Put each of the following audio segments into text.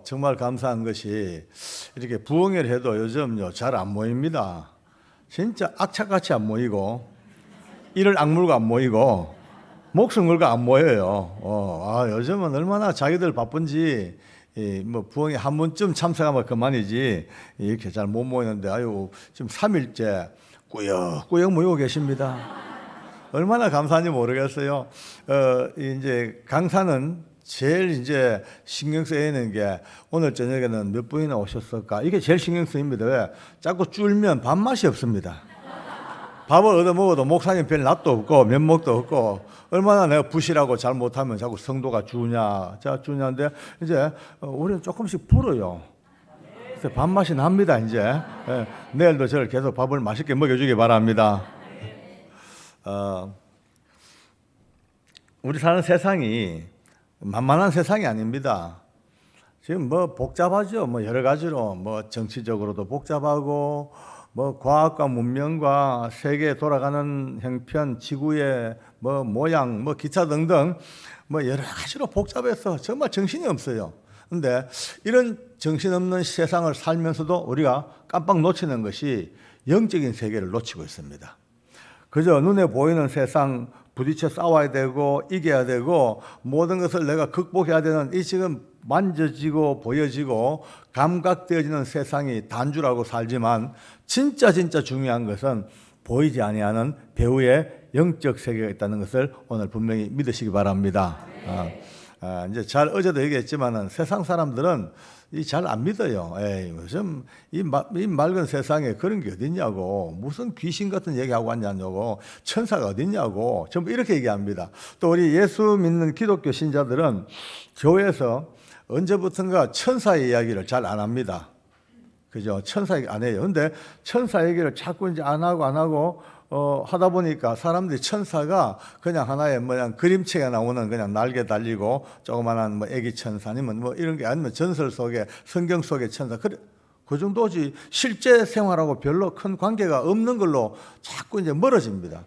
정말 감사한 것이 이렇게 부흥회를 해도 요즘요 잘 안 모입니다. 진짜 악착같이 안 모이고 이를 악물고 안 모이고 목숨 걸고 안 모여요. 요즘은 얼마나 자기들 바쁜지 뭐 부흥회 한 번쯤 참석하면 그만이지 이렇게 잘 못 모이는데 지금 3일째 꾸역꾸역 모이고 계십니다. 얼마나 감사한지 모르겠어요. 이제 강사는 제일 이제 신경 써야 하는 게 오늘 저녁에는 몇 분이나 오셨을까? 이게 제일 신경 쓰입니다. 왜? 자꾸 줄면 밥맛이 없습니다. 밥을 얻어 먹어도 목사님 별 낯도 없고 면목도 없고 얼마나 내가 부실하고 잘 못하면 자꾸 성도가 주냐인데 이제 우리는 조금씩 불어요. 그래서 밥맛이 납니다. 이제 내일도 저를 계속 밥을 맛있게 먹여주기 바랍니다. 우리 사는 세상이 만만한 세상이 아닙니다. 지금 뭐 복잡하죠. 뭐 여러 가지로 뭐 정치적으로도 복잡하고 뭐 과학과 문명과 세계에 돌아가는 형편, 지구의 뭐 모양, 뭐 기차 등등 뭐 여러 가지로 복잡해서 정말 정신이 없어요. 근데 이런 정신없는 세상을 살면서도 우리가 깜빡 놓치는 것이 영적인 세계를 놓치고 있습니다. 그저 눈에 보이는 세상 부딪혀 싸워야 되고 이겨야 되고 모든 것을 내가 극복해야 되는 이 지금 만져지고 보여지고 감각되어지는 세상이 단주라고 살지만 진짜 중요한 것은 보이지 아니하는 배후의 영적 세계가 있다는 것을 오늘 분명히 믿으시기 바랍니다. 이제 어제도 얘기했지만은 세상 사람들은 잘 안 믿어요. 요즘 이 맑은 세상에 그런 게 어딨냐고, 무슨 귀신 같은 얘기하고 왔냐고, 천사가 어딨냐고, 전부 이렇게 얘기합니다. 또 우리 예수 믿는 기독교 신자들은 교회에서 언제부턴가 천사 이야기를 잘 안 합니다. 그죠? 천사 얘기 안 해요. 근데 천사 얘기를 자꾸 이제 안 하고 하다 보니까 사람들이 천사가 그냥 하나의 그림책에 나오는 그냥 날개 달리고 조그만한 뭐 애기 천사 아니면 뭐 이런 게 아니면 전설 속에 성경 속의 천사 그 정도지 실제 생활하고 별로 큰 관계가 없는 걸로 자꾸 이제 멀어집니다.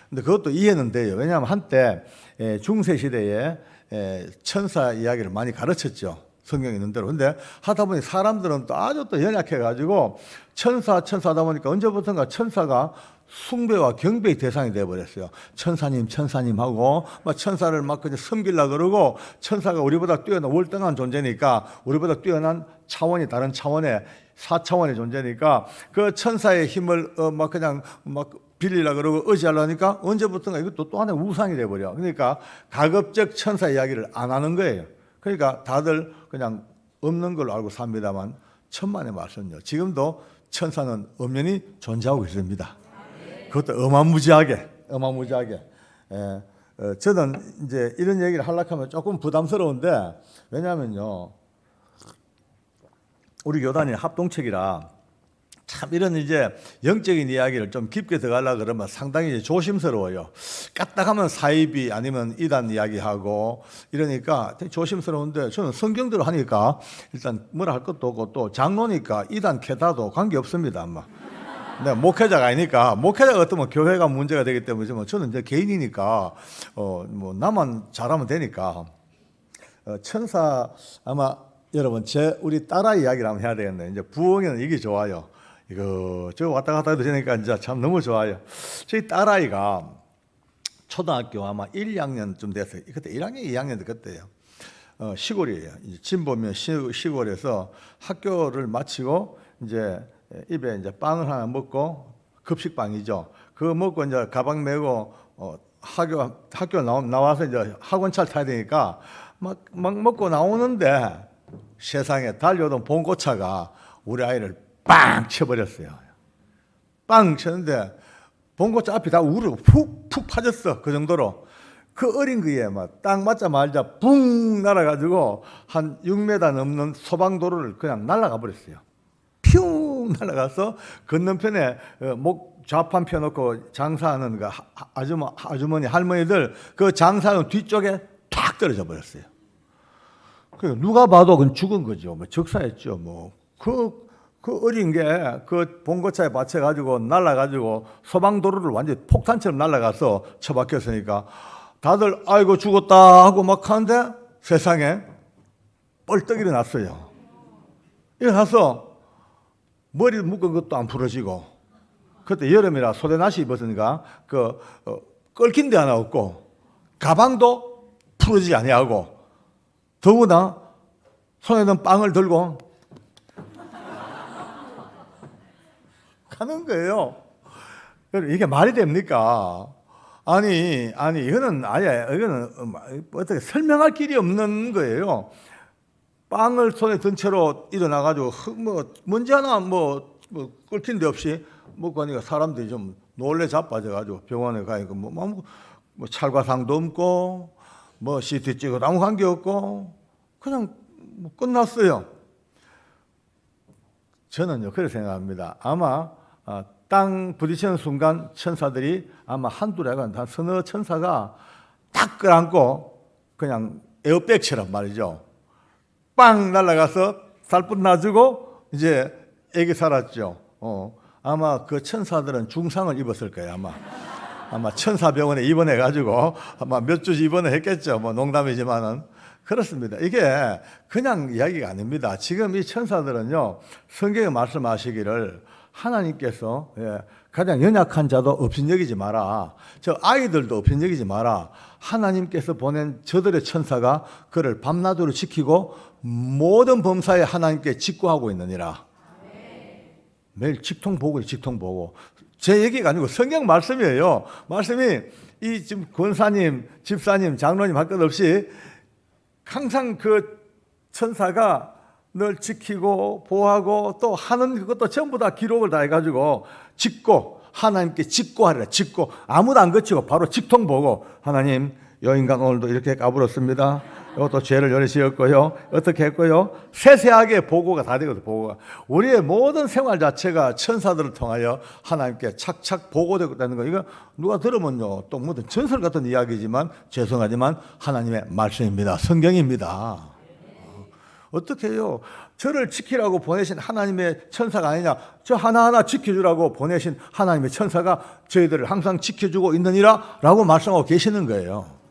근데 그것도 이해는 돼요. 왜냐하면 한때 중세 시대에 천사 이야기를 많이 가르쳤죠. 성경에 있는 대로. 근데 하다 보니 사람들은 또 아주 또 연약해가지고 천사 하다 보니까 언제부턴가 천사가 숭배와 경배의 대상이 되어버렸어요. 천사님 하고 막 천사를 막 그냥 섬기려고 그러고 천사가 우리보다 뛰어난 월등한 존재니까 우리보다 뛰어난 차원이 다른 차원의 4차원의 존재니까 그 천사의 힘을 막 빌리려고 그러고 의지하려니까 언제부턴가 이것도 또 하나의 우상이 되어버려. 그러니까 가급적 천사 이야기를 안 하는 거예요. 그러니까 다들 그냥 없는 걸로 알고 삽니다만 천만의 말씀요. 지금도 천사는 엄연히 존재하고 있습니다. 그것도 어마무지하게. 저는 이제 이런 얘기를 하려고 하면 조금 부담스러운데 왜냐하면요, 우리 교단이 합동책이라 참 이런 이제 영적인 이야기를 좀 깊게 들어가려고 그러면 상당히 조심스러워요. 까딱하면 사이비 아니면 이단 이야기하고 이러니까 되게 조심스러운데 저는 성경대로 하니까 일단 뭐라 할 것도 없고 또 장로니까 이단 캐다도 관계없습니다. 아마. 내가 목회자가 아니니까 목회자 같으면 교회가 문제가 되기 때문에 저는 이제 개인이니까 뭐 나만 잘하면 되니까 천사 아마 여러분 우리 딸아이 이야기를 한번 해야 되겠네. 이제 부흥에는 이게 좋아요. 저 왔다 갔다 해도 되니까 이제 참 너무 좋아요. 저희 딸아이가 초등학교 아마 1, 2학년쯤 됐어요. 그때 1학년, 2학년 그때예요. 시골이에요. 진보면 시골에서 학교를 마치고 이제 입에 이제 빵을 하나 먹고 급식빵이죠. 그거 먹고 이제 가방 메고 학교 나와서 이제 학원차를 타야 되니까 막 먹고 나오는데 세상에 달려오던 봉고차가 우리 아이를 빵 쳐버렸어요. 빵 쳤는데 봉고차 앞이 다 우르고 푹 파졌어. 그 정도로 그 어린 그에 막 딱 맞자마자 붕 날아가지고 한 6m 넘는 소방도로를 그냥 날아가 버렸어요. 퓨 날아가서 건너편에 목 좌판 펴놓고 장사하는 그 아주머니 할머니들 그 장사하는 뒤쪽에 탁 떨어져 버렸어요. 누가 봐도 그건 죽은 거죠. 뭐 적사했죠. 그 어린 게 그 봉고차에 받쳐가지고 날아가지고 소방도로를 완전히 폭탄처럼 날아가서 처박혔으니까 다들 아이고 죽었다 하고 막 하는데 세상에 뻘떡 일어났어요. 일어나서 머리 묶은 것도 안 풀어지고, 그때 여름이라 소대나시 입었으니까 끓긴 데 하나 없고 가방도 풀어지지 아니하고, 더구나 손에는 빵을 들고 가는 거예요. 이게 말이 됩니까? 아니 이거는 어떻게 설명할 길이 없는 거예요. 빵을 손에 든 채로 일어나가지고 먼지 하나 끓긴 데 없이 먹고 하니까 사람들이 좀 놀래 자빠져가지고 병원에 가니까 찰과상도 없고 CT 찍어도 아무 관계 없고 그냥 끝났어요. 저는요 그렇게 생각합니다. 아마 땅 부딪히는 순간 천사들이 아마 한두 대가 한 서너 천사가 딱 끌어안고 그냥 에어백처럼 말이죠. 빵 날아가서 살뿐 놔주고 이제 애기 살았죠. 아마 그 천사들은 중상을 입었을 거예요. 아마 천사병원에 입원해가지고 아마 몇 주 입원을 했겠죠. 농담이지만은 그렇습니다. 이게 그냥 이야기가 아닙니다. 지금 이 천사들은요, 성경에 말씀하시기를 하나님께서 가장 연약한 자도 업신여기지 마라. 저 아이들도 업신여기지 마라. 하나님께서 보낸 저들의 천사가 그를 밤낮으로 지키고 모든 범사에 하나님께 직구하고 있느니라. 매일 직통 보고. 제 얘기가 아니고 성경 말씀이에요. 말씀이 이 지금 권사님, 집사님, 장로님 할 것 없이 항상 그 천사가 널 지키고 보호하고 또 하는 그것도 전부 다 기록을 다 해가지고 직고 하나님께 직고하리라. 직고 아무도 안 거치고 바로 직통 보고 하나님 요 인간 오늘도 이렇게 까불었습니다. 이것도 죄를 열이 지었고요. 어떻게 했고요. 세세하게 보고가 다 되거든요. 보고가. 우리의 모든 생활 자체가 천사들을 통하여 하나님께 착착 보고되고 있다는 거. 이거 누가 들으면요. 또 무슨 전설 같은 이야기지만 죄송하지만 하나님의 말씀입니다. 성경입니다. 어떻게 해요? 저를 지키라고 보내신 하나님의 천사가 아니냐? 저 하나하나 지켜주라고 보내신 하나님의 천사가 저희들을 항상 지켜주고 있느니라 라고 말씀하고 계시는 거예요.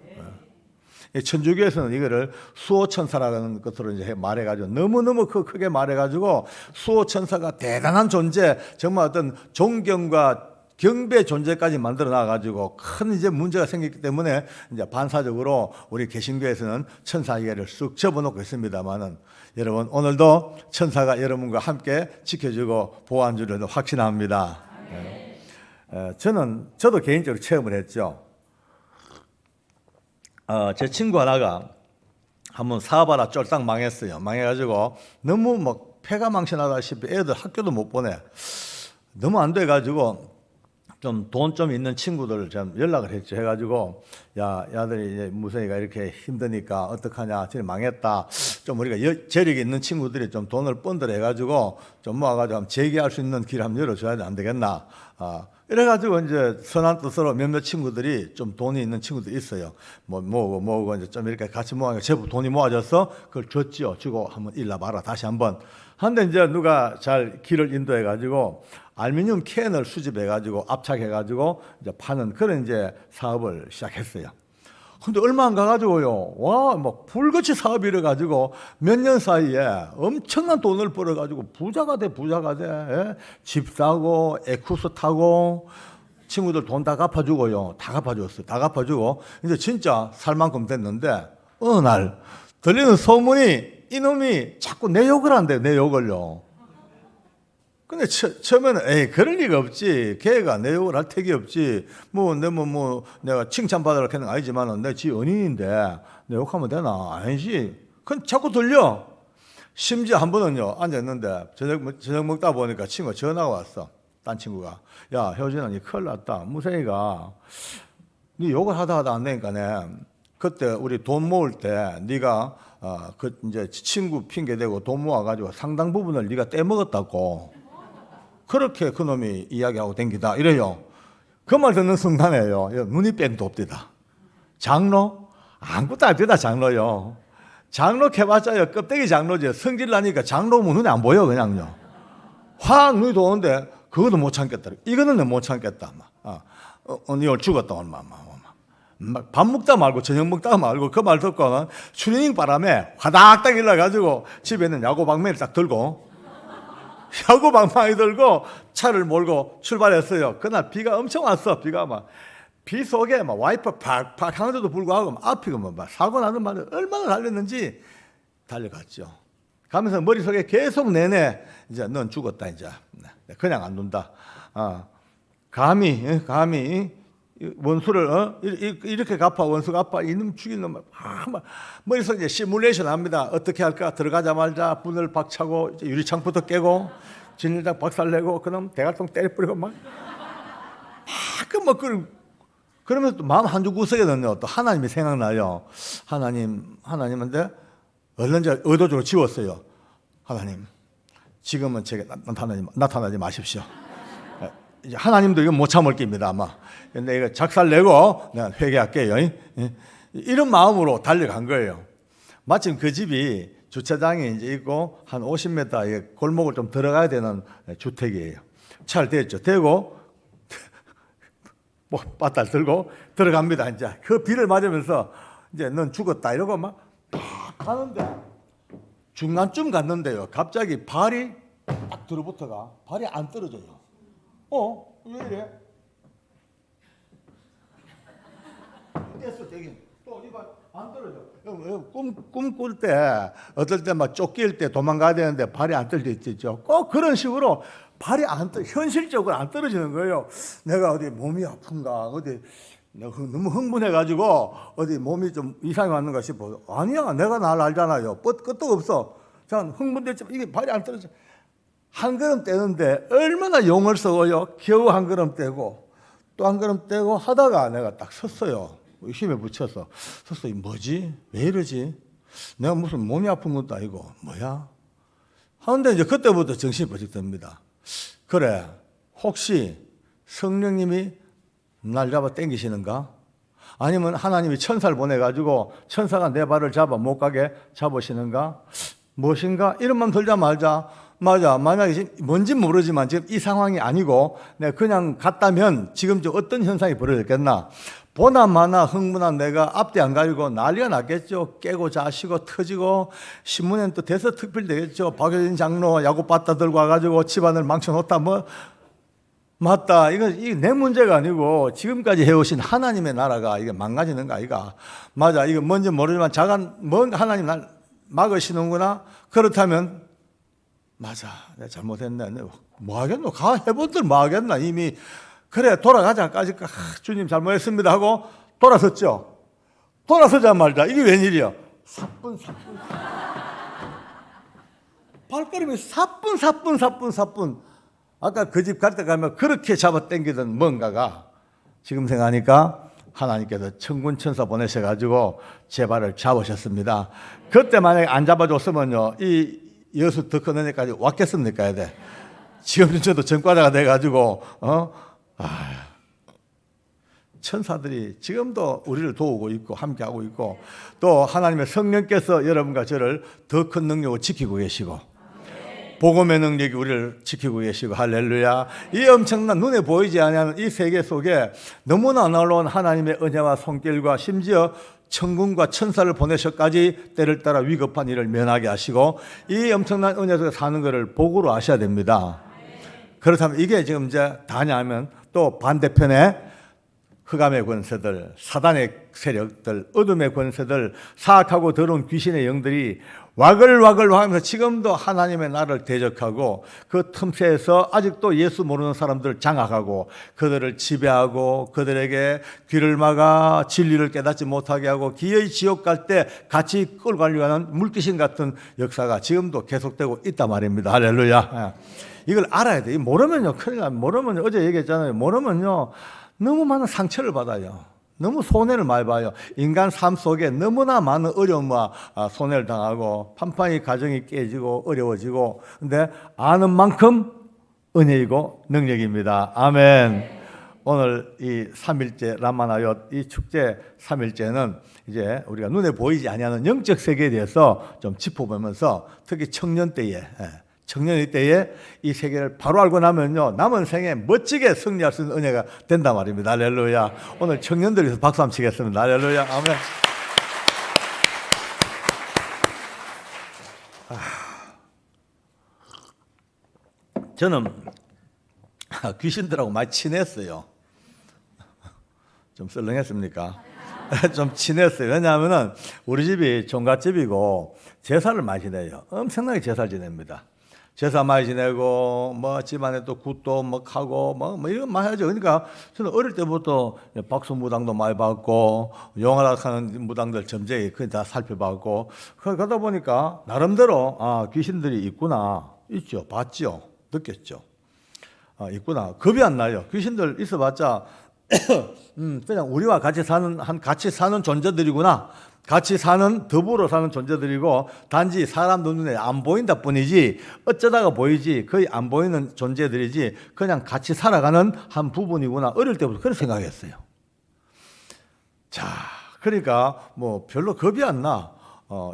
천주교에서는 이거를 수호천사라는 것으로 이제 말해가지고 너무너무 크게 말해가지고 수호천사가 대단한 존재, 정말 어떤 존경과 경배 존재까지 만들어 놔가지고 큰 이제 문제가 생겼기 때문에 이제 반사적으로 우리 개신교에서는 천사 이야기를 쑥 접어놓고 있습니다만은 여러분 오늘도 천사가 여러분과 함께 지켜주고 보호한 줄을 확신합니다. 저도 개인적으로 체험을 했죠. 제 친구 하나가 한번 사업하다 쫄딱 망했어요. 망해가지고 너무 폐가 망신하다시피 애들 학교도 못 보내. 너무 안 돼가지고 좀 돈 좀 있는 친구들을 좀 연락을 했죠. 해가지고 야들이 이제 무성이가 이렇게 힘드니까 어떡하냐. 지금 망했다. 좀 우리가 재력이 있는 친구들이 좀 돈을 번들어 해가지고 좀 모아가지고 한번 재기할 수 있는 길 한번 열어줘야 안 되겠나. 이래가지고 이제 선한 뜻으로 몇몇 친구들이 좀 돈이 있는 친구들이 있어요. 모으고 이제 좀 이렇게 같이 모아서 제법 돈이 모아져서 그걸 줬지요. 주고 한번 일러봐라. 다시 한번. 한데 이제 누가 잘 길을 인도해가지고 알루미늄 캔을 수집해가지고 압착해가지고 이제 파는 그런 이제 사업을 시작했어요. 근데 얼마 안 가가지고요. 불같이 사업이 이래가지고 몇 년 사이에 엄청난 돈을 벌어가지고 부자가 돼. 예? 집 사고, 에쿠스 타고, 친구들 돈 다 갚아주고요. 다 갚아줬어요. 다 갚아주고, 이제 진짜 살 만큼 됐는데, 어느 날, 들리는 소문이 이놈이 자꾸 내 욕을 한대요. 내 욕을요. 근데 처음에는 그럴 리가 없지. 걔가 내 욕을 할 택이 없지. 내가 칭찬받으라 하는 건 아니지만은 내 지 은인인데 내 욕하면 되나? 아니지. 그건 자꾸 들려. 심지어 한 번은요, 앉아있는데 저녁 먹다 보니까 친구가 전화가 왔어. 딴 친구가. 야, 효진아, 니 큰일 났다. 무생이가 니 욕을 하다 안 되니까네. 그때 우리 돈 모을 때 네가 이제 친구 핑계 대고 돈 모아가지고 상당 부분을 네가 떼먹었다고. 그렇게 그놈이 이야기하고 댕기다 이래요. 그 말 듣는 순간에요, 눈이 뺑 돕디다. 장로? 아무것도 안 되다. 장로요. 장로 캐봤자요 껍데기 장로지. 성질 나니까 장로면 눈에 안 보여. 그냥요. 확 눈이 도는데 그것도 못 참겠다. 이거는 못 참겠다. 니 오늘 죽었다. 밥 먹다 말고 저녁 먹다 말고 그 말 듣고는 추리닝 바람에 화닥닥 일러가지고 집에 있는 야구 방망이를 딱 들고 샤구방망이 들고 차를 몰고 출발했어요. 그날 비가 엄청 왔어. 비가 막 비 속에 막 와이퍼 팍팍 하는데도 불구하고 막 앞이고 막 사고 나는 말을 얼마나 달렸는지 달려갔죠. 가면서 머릿속에 계속 내내 이제 넌 죽었다 이제 그냥 안 둔다. 감히 원수를 이렇게 갚아 원수 갚아 이놈 죽일 놈 머릿속에 이제 시뮬레이션 합니다. 어떻게 할까 들어가자마자 문을 박차고 유리창부터 깨고 진일장 박살내고 그놈 대갈통 때려버리고 막 그러면서 또 마음 한쪽 구석에는요 또 하나님이 생각나요. 하나님한테 얼른 의도적으로 지웠어요. 하나님 지금은 제게 나타나지 마십시오. 이제 하나님도 이거 못 참을 겁니다 아마. 근데 이거 작살내고 내가 회개할게요. 이런 마음으로 달려간 거예요. 마침 그 집이 주차장이 이제 있고 한 50m 골목을 좀 들어가야 되는 주택이에요. 차를 대죠. 대고 뭐 빠따를 들고 들어갑니다. 이제 그 비를 맞으면서 이제 넌 죽었다 이러고 막 가는데 중간쯤 갔는데요. 갑자기 발이 딱 들어붙어가 발이 안 떨어져요. 왜 이래? 됐어, 되긴. 또 이 발 안 떨어져. 꿈 꿀 때, 어떨 때 막 쫓길 때 도망가야 되는데 발이 안 떨어지죠. 꼭 그런 식으로 발이 현실적으로 안 떨어지는 거예요. 내가 어디 몸이 아픈가, 너무 흥분해가지고 어디 몸이 좀 이상이 왔는가 싶어. 아니야, 내가 날 알잖아요. 끝도 없어. 전 흥분됐지만 이게 발이 안 떨어져. 한 걸음 떼는데 얼마나 용을 써요. 겨우 한 걸음 떼고 또 한 걸음 떼고 하다가 내가 딱 섰어요. 힘에 붙여서 섰어요. 뭐지? 왜 이러지? 내가 무슨 몸이 아픈 것도 아니고 뭐야? 하는데 이제 그때부터 정신이 번쩍 듭니다. 그래, 혹시 성령님이 날 잡아 당기시는가? 아니면 하나님이 천사를 보내가지고 천사가 내 발을 잡아 못 가게 잡으시는가? 무엇인가? 이런 마음 들자마자 맞아. 만약에 뭔지 모르지만 지금 이 상황이 아니고 내가 그냥 갔다면 지금 어떤 현상이 벌어졌겠나? 보나마나 흥분한 내가 앞뒤 안 가리고 난리가 났겠죠. 깨고 자시고 터지고 신문엔 또 대서특필 되겠죠. 박효진 장로 야구 빠따 들고 와가지고 집안을 망쳐놓다 뭐 맞다. 이게 내 문제가 아니고 지금까지 해오신 하나님의 나라가 이게 망가지는 거 아이가? 맞아. 이거 뭔지 모르지만 뭔 하나님 날 막으시는구나. 그렇다면 맞아. 내가 잘못했네. 뭐 하겠노? 해본들 뭐 하겠나? 이미 그래 돌아가자까지 주님 잘못했습니다 하고 돌아섰죠. 돌아서자마자 이게 웬일이야? 사뿐 발걸음이 사뿐 아까 그 집 갈 때 가면 그렇게 잡아당기던 뭔가가 지금 생각하니까 하나님께서 천군천사 보내셔가지고 제 발을 잡으셨습니다. 그때 만약에 안 잡아줬으면요 이 여수 더 큰 은혜까지 왔겠습니까? 지금 저도 전과자가 돼가지고 천사들이 지금도 우리를 도우고 있고 함께하고 있고 또 하나님의 성령께서 여러분과 저를 더 큰 능력으로 지키고 계시고 복음의 능력이 우리를 지키고 계시고 할렐루야. 이 엄청난 눈에 보이지 않는 이 세계 속에 너무나 놀라운 하나님의 은혜와 손길과 심지어 천군과 천사를 보내셔까지 때를 따라 위급한 일을 면하게 하시고 이 엄청난 은혜 속에 사는 것을 복으로 아셔야 됩니다. 그렇다면 이게 지금 이제 다냐면 또 반대편에 흑암의 권세들, 사단의 세력들, 어둠의 권세들, 사악하고 더러운 귀신의 영들이 와글와글 하면서 지금도 하나님의 나라를 대적하고 그 틈새에서 아직도 예수 모르는 사람들을 장악하고 그들을 지배하고 그들에게 귀를 막아 진리를 깨닫지 못하게 하고 기어이 지옥 갈 때 같이 끌고 가려고 하는 물귀신 같은 역사가 지금도 계속되고 있단 말입니다. 할렐루야. 이걸 알아야 돼. 모르면요 큰일 납니다. 모르면 어제 얘기했잖아요. 모르면요 너무 많은 상처를 받아요. 너무 손해를 많이 봐요. 인간 삶 속에 너무나 많은 어려움과 손해를 당하고 판판히 가정이 깨지고 어려워지고 근데 아는 만큼 은혜이고 능력입니다. 아멘. 오늘 이 3일째 라마나얏 이 축제 3일째는 이제 우리가 눈에 보이지 아니하는 영적 세계에 대해서 좀 짚어보면서 특히 청년일 때에 이 세계를 바로 알고 나면요 남은 생에 멋지게 승리할 수 있는 은혜가 된단 말입니다. 할렐루야. 오늘 청년들에서 박수 한번 치겠습니다. 할렐루야. 아멘. 저는 귀신들하고 많이 친했어요. 좀 썰렁했습니까? 좀 친했어요. 왜냐하면은 우리 집이 종갓집이고 제사를 많이 지내요. 엄청나게 제사를 지냅니다. 제사 많이 지내고 뭐 집안에 또 굿도 뭐 하고 뭐 이런 거 많이 하죠. 그러니까 저는 어릴 때부터 박수 무당도 많이 받고 용화락하는 무당들 점쟁이 그걸 다 살펴봤고 그러다 보니까 나름대로 귀신들이 있구나, 있죠, 봤죠, 느꼈죠. 있구나. 겁이 안 나요. 귀신들 있어봤자 그냥 우리와 같이 사는 존재들이구나. 같이 더불어 사는 존재들이고 단지 사람 눈에 안 보인다 뿐이지 어쩌다가 보이지 거의 안 보이는 존재들이지 그냥 같이 살아가는 한 부분이구나. 어릴 때부터 그렇게 생각했어요. 자, 그러니까 뭐 별로 겁이 안 나.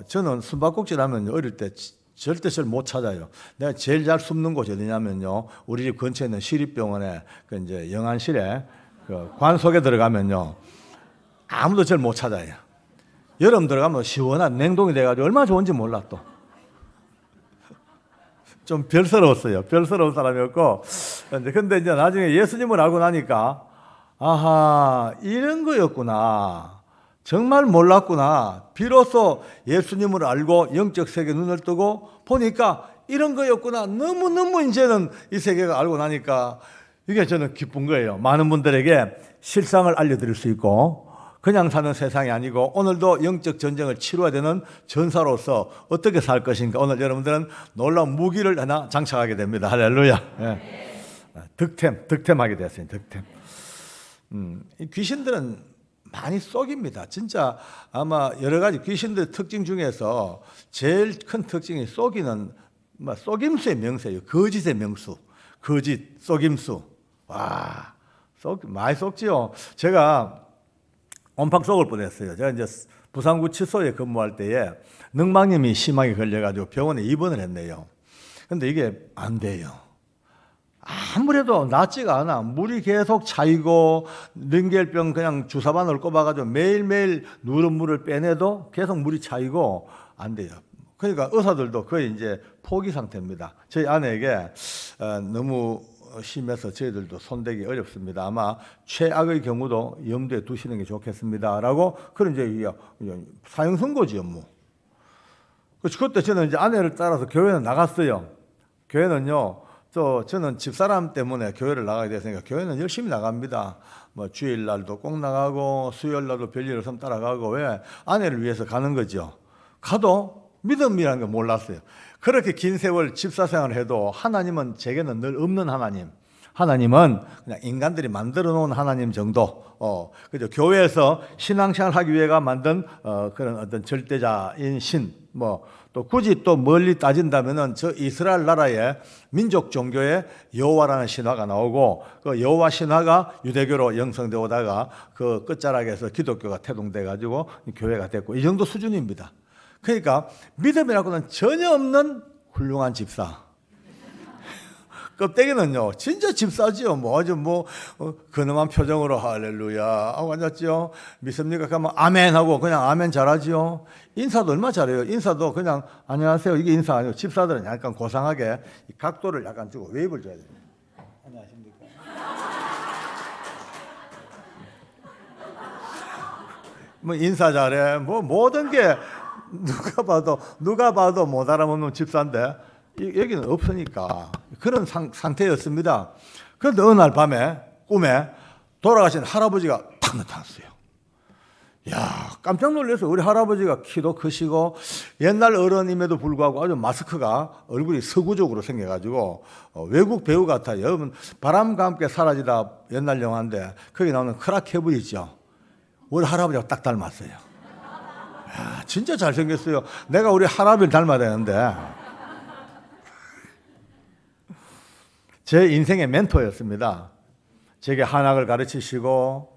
저는 숨바꼭질 하면 어릴 때 절대 저를 못 찾아요. 내가 제일 잘 숨는 곳이 어디냐면요. 우리 집 근처에 있는 시립병원에 이제 영안실에 관 속에 들어가면요. 아무도 저를 못 찾아요. 여름 들어가면 시원한 냉동이 돼가지고 얼마나 좋은지 몰라 또. 좀 별스러웠어요. 별스러운 사람이었고. 근데 이제 나중에 예수님을 알고 나니까 아하, 이런 거였구나. 정말 몰랐구나. 비로소 예수님을 알고 영적 세계 눈을 뜨고 보니까 이런 거였구나. 너무너무 이제는 이 세계가 알고 나니까 이게 저는 기쁜 거예요. 많은 분들에게 실상을 알려드릴 수 있고 그냥 사는 세상이 아니고 오늘도 영적 전쟁을 치러야 되는 전사로서 어떻게 살 것인가. 오늘 여러분들은 놀라운 무기를 하나 장착하게 됩니다. 할렐루야. 예. 득템하게 되었어요. 득템. 이 귀신들은 많이 속입니다. 진짜 아마 여러 가지 귀신들 특징 중에서 제일 큰 특징이 속이는 속임수의 명세예요. 거짓의 명수. 거짓, 속임수. 와, 많이 속지요. 제가 온팡 속을 뻔했어요. 제가 이제 부산구 칫소에 근무할 때에 능망님이 심하게 걸려가지고 병원에 입원을 했네요. 근데 이게 안 돼요. 아무래도 낫지가 않아. 물이 계속 차이고 링겔병 그냥 주사바늘 꼽아가지고 매일매일 누런 물을 빼내도 계속 물이 차이고 안 돼요. 그러니까 의사들도 거의 이제 포기 상태입니다. 저희 아내에게 너무 심해서 저희들도 손대기 어렵습니다. 아마 최악의 경우도 염두에 두시는 게 좋겠습니다라고 그런 이제 사형 선고지요, 뭐. 그때 저는 이제 아내를 따라서 교회는 나갔어요. 교회는요, 저는 집사람 때문에 교회를 나가게 됐으니까 교회는 열심히 나갑니다. 뭐 주일날도 꼭 나가고 수요일날도 별일 없으면 따라가고 왜 아내를 위해서 가는 거죠. 가도 믿음이라는 걸 몰랐어요. 그렇게 긴 세월 집사 생활을 해도 하나님은 제게는 늘 없는 하나님. 하나님은 그냥 인간들이 만들어 놓은 하나님 정도. 그죠. 교회에서 신앙생활 하기 위해가 만든 그런 어떤 절대자인 신. 또 굳이 또 멀리 따진다면은 저 이스라엘 나라의 민족 종교의 여호와라는 신화가 나오고 그 여호와 신화가 유대교로 영성되어 오다가 그 끝자락에서 기독교가 태동돼 가지고 교회가 됐고 이 정도 수준입니다. 그러니까 믿음이라고는 전혀 없는 훌륭한 집사. 껍데기는요, 진짜 집사지요. 아주 근엄한 표정으로 할렐루야 하고 앉았지요. 믿습니까? 그러면 아멘 하고 그냥 아멘 잘하지요. 인사도 얼마나 잘해요. 인사도 그냥 안녕하세요. 이게 인사 아니고 집사들은 약간 고상하게 이 각도를 약간 주고 웨이브를 줘야 됩니다. 안녕하십니까? 인사 잘해. 모든 게 누가 봐도 못 알아먹는 집사인데 여기는 없으니까 그런 상태였습니다. 그런데 어느 날 밤에 꿈에 돌아가신 할아버지가 탁 나타났어요. 야, 깜짝 놀라서 우리 할아버지가 키도 크시고 옛날 어른임에도 불구하고 아주 마스크가 얼굴이 서구적으로 생겨가지고 외국 배우 같아요. 여러분 바람과 함께 사라지다 옛날 영화인데 거기 나오는 크락 케블 있죠. 우리 할아버지하고 딱 닮았어요. 야, 진짜 잘생겼어요. 내가 우리 할아버지를 닮아야 되는데 제 인생의 멘토였습니다. 제게 한학을 가르치시고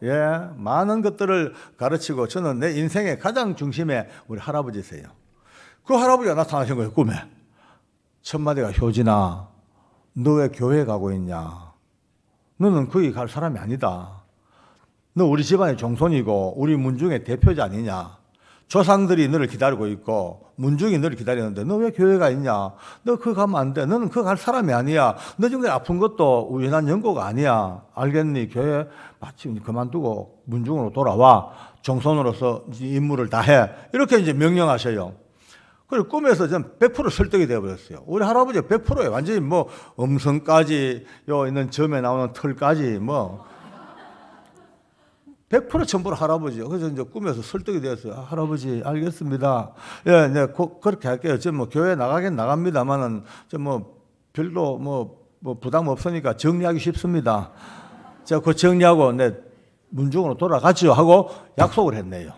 많은 것들을 가르치고 저는 내 인생의 가장 중심에 우리 할아버지세요. 그 할아버지가 나타나신 거예요. 꿈에. 첫 마디가 효진아 너 왜 교회 가고 있냐. 너는 거기 갈 사람이 아니다. 너 우리 집안의 종손이고 우리 문중의 대표자 아니냐. 조상들이 너를 기다리고 있고 문중이 너를 기다리는데 너 왜 교회가 있냐? 너 그거 가면 안 돼. 너는 그거 갈 사람이 아니야. 너 정도 아픈 것도 우연한 연고가 아니야. 알겠니? 교회 마침 그만두고 문중으로 돌아와. 정손으로서 임무를 다해. 이렇게 이제 명령하셔요. 그리고 꿈에서 전 100% 설득이 되어버렸어요. 우리 할아버지가 100%예요. 완전히 뭐 음성까지 요 있는 점에 나오는 털까지 뭐 100% 전부 할아버지요. 그래서 이제 꿈에서 설득이 되었어요. 아, 할아버지 알겠습니다. 예, 네, 그렇게 할게요. 저 뭐 교회 나가긴 나갑니다만은 저 뭐 별로 뭐 부담 없으니까 정리하기 쉽습니다. 제가 그 정리하고 내 문중으로 돌아가죠 하고 약속을 했네요.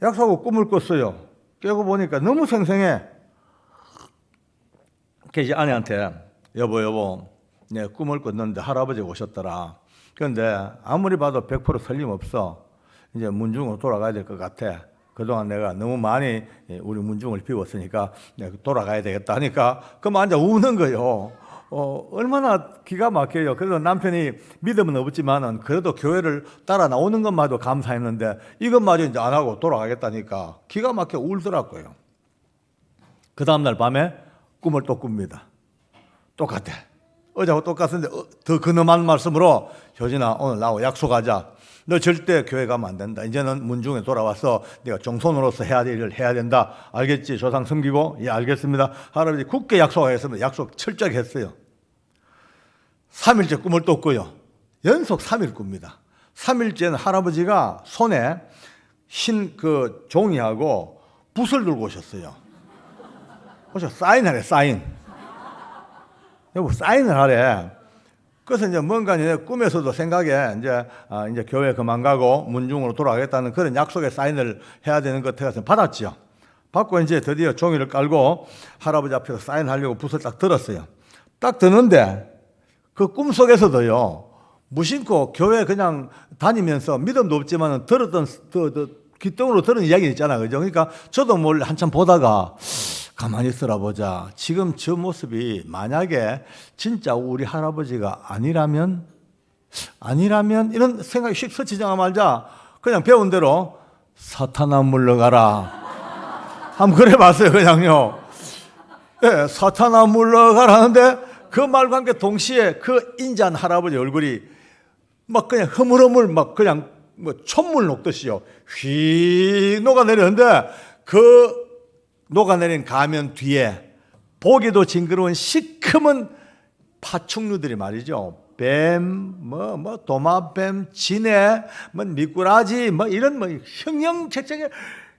약속하고 꿈을 꿨어요. 깨고 보니까 너무 생생해. 그래서 이제 아내한테 여보, 내 꿈을 꿨는데 할아버지가 오셨더라. 그런데 아무리 봐도 100% 틀림없어. 이제 문중으로 돌아가야 될 것 같아. 그동안 내가 너무 많이 우리 문중을 비웠으니까 돌아가야 되겠다 하니까 그만 앉아 우는 거예요. 얼마나 기가 막혀요. 그래서 남편이 믿음은 없지만은 그래도 교회를 따라 나오는 것마저 감사했는데 이것마저 이제 안 하고 돌아가겠다니까 기가 막혀 울더라고요. 그 다음날 밤에 꿈을 또 꿉니다. 똑같아. 어제하고 똑같은데 더 근엄한 말씀으로 효진아 오늘 나하고 약속하자. 너 절대 교회 가면 안 된다. 이제는 문중에 돌아와서 네가 정손으로서 해야 될 일을 해야 된다. 알겠지? 조상 섬기고 예 알겠습니다. 할아버지 굳게 약속하겠습니다. 약속 철저하게 했어요. 3일째 꿈을 또 꿔요. 연속 3일 꿉니다. 3일째는 할아버지가 손에 흰 그 종이하고 붓을 들고 오셨어요. 그래서 사인하래 사인. 여보 사인을 하래. 그래서 이제 뭔가 이제 꿈에서도 생각에 이제 교회 그만 가고 문중으로 돌아가겠다는 그런 약속에 사인을 해야 되는 것 같아서 받았죠. 받고 이제 드디어 종이를 깔고 할아버지 앞에서 사인하려고 붓을 딱 들었어요. 딱 드는데 그 꿈속에서도요 무심코 교회 그냥 다니면서 믿음도 없지만 들었던 귀등으로 들은 이야기 있잖아요. 그죠? 그러니까 저도 몰래 한참 보다가 가만히 있으라 보자. 지금 저 모습이 만약에 진짜 우리 할아버지가 아니라면 이런 생각이 휙 스치자마자 말자 그냥 배운 대로 사탄아 물러가라. 한번 그래 봤어요. 그냥요. 예, 사탄아 물러가라는데 그 말과 함께 동시에 그 인자한 할아버지 얼굴이 막 그냥 흐물흐물 막 그냥 뭐 촛물 녹듯이요. 휙 녹아내리는데 그 녹아내린 가면 뒤에 보기도 징그러운 시커먼 파충류들이 말이죠. 뱀, 도마뱀, 진해, 미꾸라지, 이런 형형책책의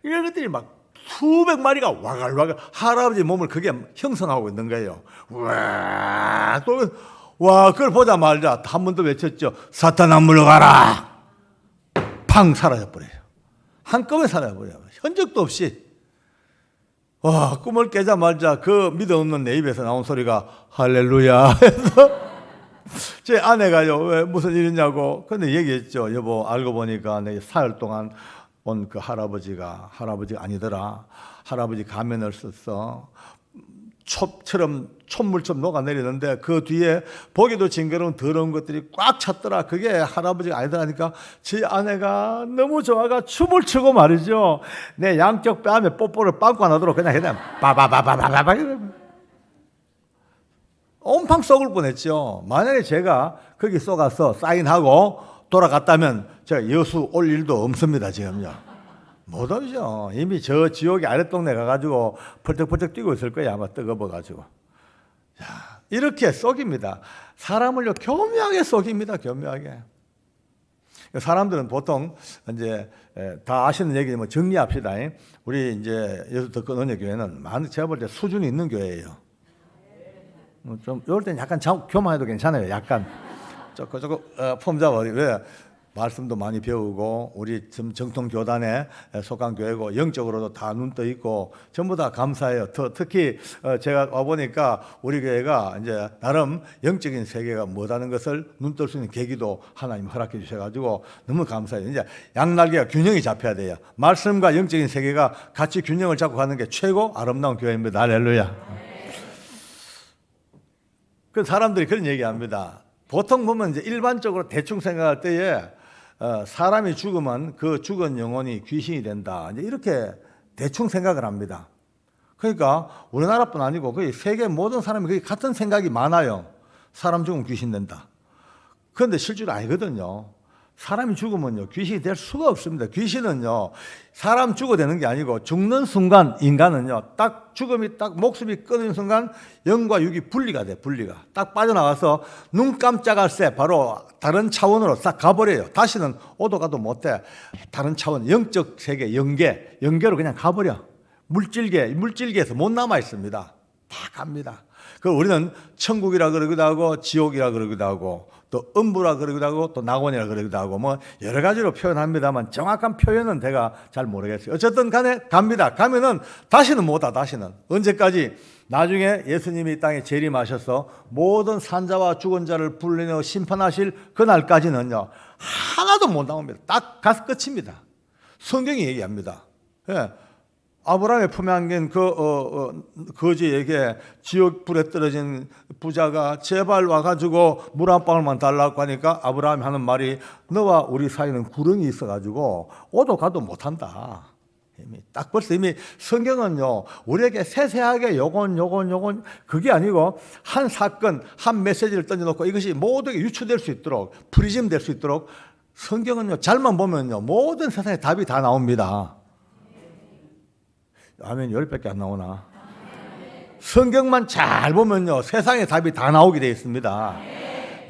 이런 것들이 막 수백 마리가 와글와글 할아버지 몸을 그게 형성하고 있는 거예요. 와, 그걸 보자마자 한 번 더 외쳤죠. 사탄아 물러가라. 팡 사라져버려요. 한꺼번에 사라져버려요. 흔적도 없이. 와, 꿈을 깨자마자 그 믿음 없는 내 입에서 나온 소리가 할렐루야 해서 제 아내가요 왜 무슨 일이냐고 근데 얘기했죠. 여보 알고 보니까 내 사흘 동안 온 그 할아버지가 아니더라. 할아버지 가면을 썼어. 촛물처럼 녹아내리는데 그 뒤에 보기도 징그러운 더러운 것들이 꽉 찼더라. 그게 할아버지가 아니더라니까 제 아내가 너무 좋아가 춤을 추고 말이죠. 내 양쪽 뺨에 뽀뽀를 빵꾸 안 하도록 그냥 바바바바바바 온팡 썩을 뻔했죠. 만약에 제가 거기 쏘가서 사인하고 돌아갔다면 제가 여수 올 일도 없습니다. 지금요. 못 오죠. 이미 저 지옥의 아랫동네 가가지고 펄쩍펄쩍 뛰고 있을 거야. 아마 뜨거워가지고. 자, 이렇게 속입니다. 사람을요, 교묘하게 속입니다. 교묘하게. 사람들은 보통 이제 다 아시는 얘기지만 정리합시다. 우리 이제 여수 덕근 은혜교회는 제가 볼 때 수준이 있는 교회예요. 좀 이럴 땐 약간 교만해도 괜찮아요. 약간 조금 폼 잡아. 왜? 말씀도 많이 배우고 우리 정통 교단에 속한 교회고 영적으로도 다 눈 떠 있고 전부 다 감사해요. 특히 제가 와 보니까 우리 교회가 이제 나름 영적인 세계가 뭐다는 것을 눈 뜰 수 있는 계기도 하나님 허락해 주셔가지고 너무 감사해요. 이제 양날개가 균형이 잡혀야 돼요. 말씀과 영적인 세계가 같이 균형을 잡고 가는 게 최고 아름다운 교회입니다. 할렐루야. 그 사람들이 그런 얘기합니다. 보통 보면 이제 일반적으로 대충 생각할 때에 사람이 죽으면 그 죽은 영혼이 귀신이 된다. 이제 이렇게 대충 생각을 합니다. 그러니까 우리나라뿐 아니고 거의 세계 모든 사람이 거의 같은 생각이 많아요. 사람 죽으면 귀신 된다. 그런데 실제로 아니거든요. 사람이 죽으면요, 귀신이 될 수가 없습니다. 귀신은요, 사람 죽어야 되는 게 아니고 죽는 순간 인간은요, 딱 죽음이 딱 목숨이 끊어진 순간 영과 육이 분리가 돼, 분리가. 딱 빠져나가서 눈 깜짝할 새 바로 다른 차원으로 싹 가버려요. 다시는 오도 가도 못해. 다른 차원, 영적 세계, 영계로 그냥 가버려. 물질계에서 못 남아 있습니다. 다 갑니다. 그 우리는 천국이라 그러기도 하고 지옥이라 그러기도 하고 또 음부라 그러기도 하고 또 낙원이라 그러기도 하고 뭐 여러 가지로 표현합니다만 정확한 표현은 제가 잘 모르겠어요. 어쨌든 간에 갑니다. 가면은 다시는 못 와. 다시는 언제까지? 나중에 예수님이 이 땅에 재림하셔서 모든 산자와 죽은 자를 불러내어 심판하실 그날까지는요 하나도 못 나옵니다. 딱 가서 끝입니다. 성경이 얘기합니다. 예. 아브라함의 품에 안긴 거지에게 지옥 불에 떨어진 부자가 제발 와가지고 물 한 방울만 달라고 하니까 아브라함이 하는 말이 너와 우리 사이는 구렁이 있어가지고 오도 가도 못한다. 딱 벌써 이미 성경은요 우리에게 세세하게 요건 그게 아니고 한 사건 한 메시지를 던져놓고 이것이 모두에게 유추될 수 있도록 프리즘 될 수 있도록 성경은요 잘만 보면요 모든 세상에 답이 다 나옵니다. 아멘 10밖에 안 나오나? 성경만 잘 보면요 세상에 답이 다 나오게 되어 있습니다.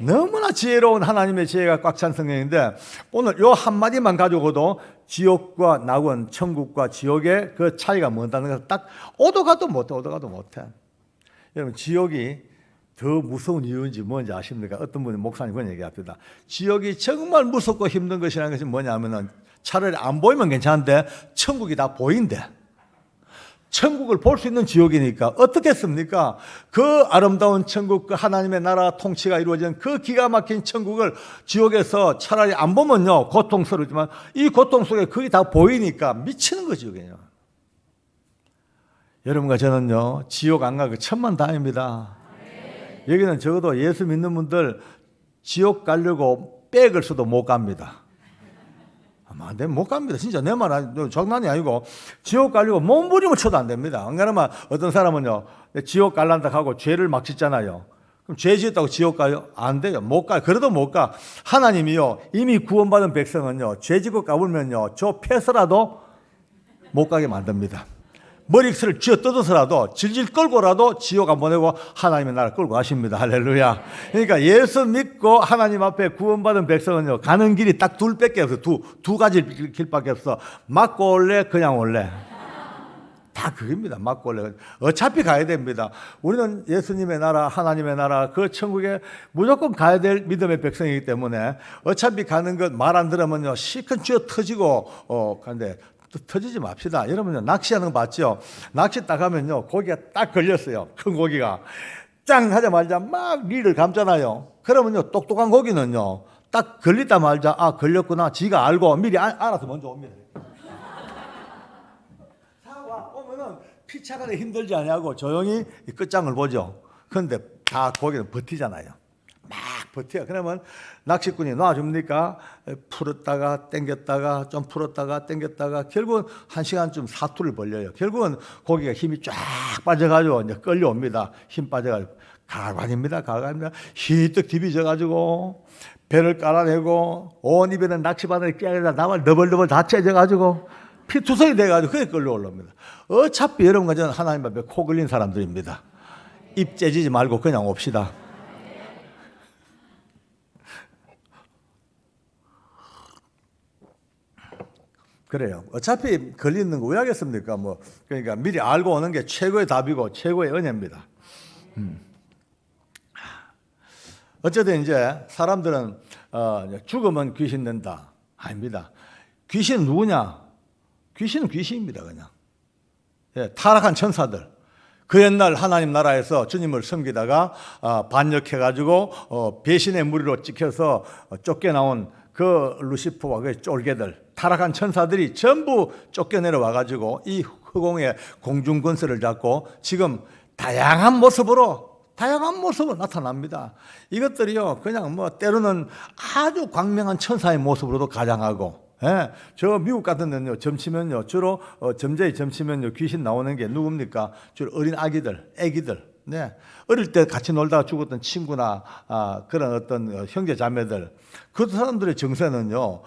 너무나 지혜로운 하나님의 지혜가 꽉 찬 성경인데 오늘 요 한마디만 가지고도 지옥과 낙원, 천국과 지옥의 그 차이가 뭔다는 것을 딱 오도 가도 못해. 여러분 지옥이 더 무서운 이유인지 뭔지 아십니까? 어떤 분이 목사님 그런 얘기합니다. 지옥이 정말 무섭고 힘든 것이라는 것이 뭐냐면은 차라리 안 보이면 괜찮은데 천국이 다 보인대. 천국을 볼 수 있는 지옥이니까 어떻겠습니까? 그 아름다운 천국, 그 하나님의 나라 통치가 이루어진 그 기가 막힌 천국을 지옥에서 차라리 안 보면요 고통스럽지만 이 고통 속에 그게 다 보이니까 미치는 거죠. 그냥. 여러분과 저는요 지옥 안 가고 천만다행입니다. 여기는 적어도 예수 믿는 분들 지옥 가려고 백을 써도 못 갑니다. 내 못 갑니다. 진짜 내 말 아니, 장난이 아니고 지옥 가려고 몸부림을 쳐도 안 됩니다. 안 그러면 어떤 사람은요 지옥 갈란다 하고 죄를 막 짓잖아요. 그럼 죄 지었다고 지옥 가요? 안 돼요. 못 가요. 그래도 못 가. 하나님이요 이미 구원받은 백성은요 죄 짓고 까불면요 저 패서라도 못 가게 만듭니다. 머리를 쥐어 뜯어서라도 질질 끌고라도 지옥 안 보내고 하나님의 나라 끌고 가십니다. 할렐루야. 그러니까 예수 믿고 하나님 앞에 구원받은 백성은요 가는 길이 딱 둘밖에 없어. 두 가지 길밖에 없어. 맞고 올래 그냥 올래. 다 그겁니다. 맞고 올래. 어차피 가야 됩니다. 우리는 예수님의 나라 하나님의 나라 그 천국에 무조건 가야 될 믿음의 백성이기 때문에 어차피 가는 것 말 안 들으면요 실컷 쥐어 터지고 간데 터지지 맙시다. 여러분요 낚시하는 거 봤죠? 낚시 딱 하면요 고기가 딱 걸렸어요. 큰 고기가 짱 하자마자 막 리를 감잖아요. 그러면요 똑똑한 고기는요 딱 걸리다 말자 아 걸렸구나 지가 알고 미리 알아서 먼저 옵니다. 사와 오면은 피차가는 힘들지 않냐고 조용히 끝장을 보죠. 그런데 다 고기는 버티잖아요. 막 버텨. 그러면 낚시꾼이 놔줍니까? 풀었다가 당겼다가 좀 풀었다가 당겼다가 결국은 1시간쯤 사투를 벌려요. 결국은 고기가 힘이 쫙 빠져가지고 이제 끌려옵니다. 힘 빠져가지고 가관입니다. 희뜩 디비져가지고 배를 깔아내고 온 입에는 낚시바늘이 깨어나다 나발 너벌너벌 다 째져가지고 피투성이 돼가지고 그게 끌려올라옵니다. 어차피 여러분과 저는 하나님 앞에 코 걸린 사람들입니다. 입 째지지 말고 그냥 옵시다. 그래요. 어차피 걸리는 거 왜 하겠습니까? 그러니까 미리 알고 오는 게 최고의 답이고 최고의 은혜입니다. 어쨌든 이제 사람들은 죽으면 귀신 된다. 아닙니다. 귀신은 누구냐? 귀신은 귀신입니다. 그냥. 타락한 천사들. 그 옛날 하나님 나라에서 주님을 섬기다가 반역해가지고 배신의 무리로 찍혀서 쫓겨나온 그 루시퍼와 그 쫄개들 타락한 천사들이 전부 쫓겨내려 와가지고 이 허공에 공중권세를 잡고 지금 다양한 모습으로 다양한 모습으로 나타납니다. 이것들이요, 그냥 뭐 때로는 아주 광명한 천사의 모습으로도 가장하고, 예, 저 미국 같은 데는요, 점치면요, 주로 점쟁이 점치면요, 귀신 나오는 게 누굽니까? 주로 어린 애기들. 네, 어릴 때 같이 놀다가 죽었던 친구나 그런 어떤 형제 자매들, 그 사람들의 정세는요,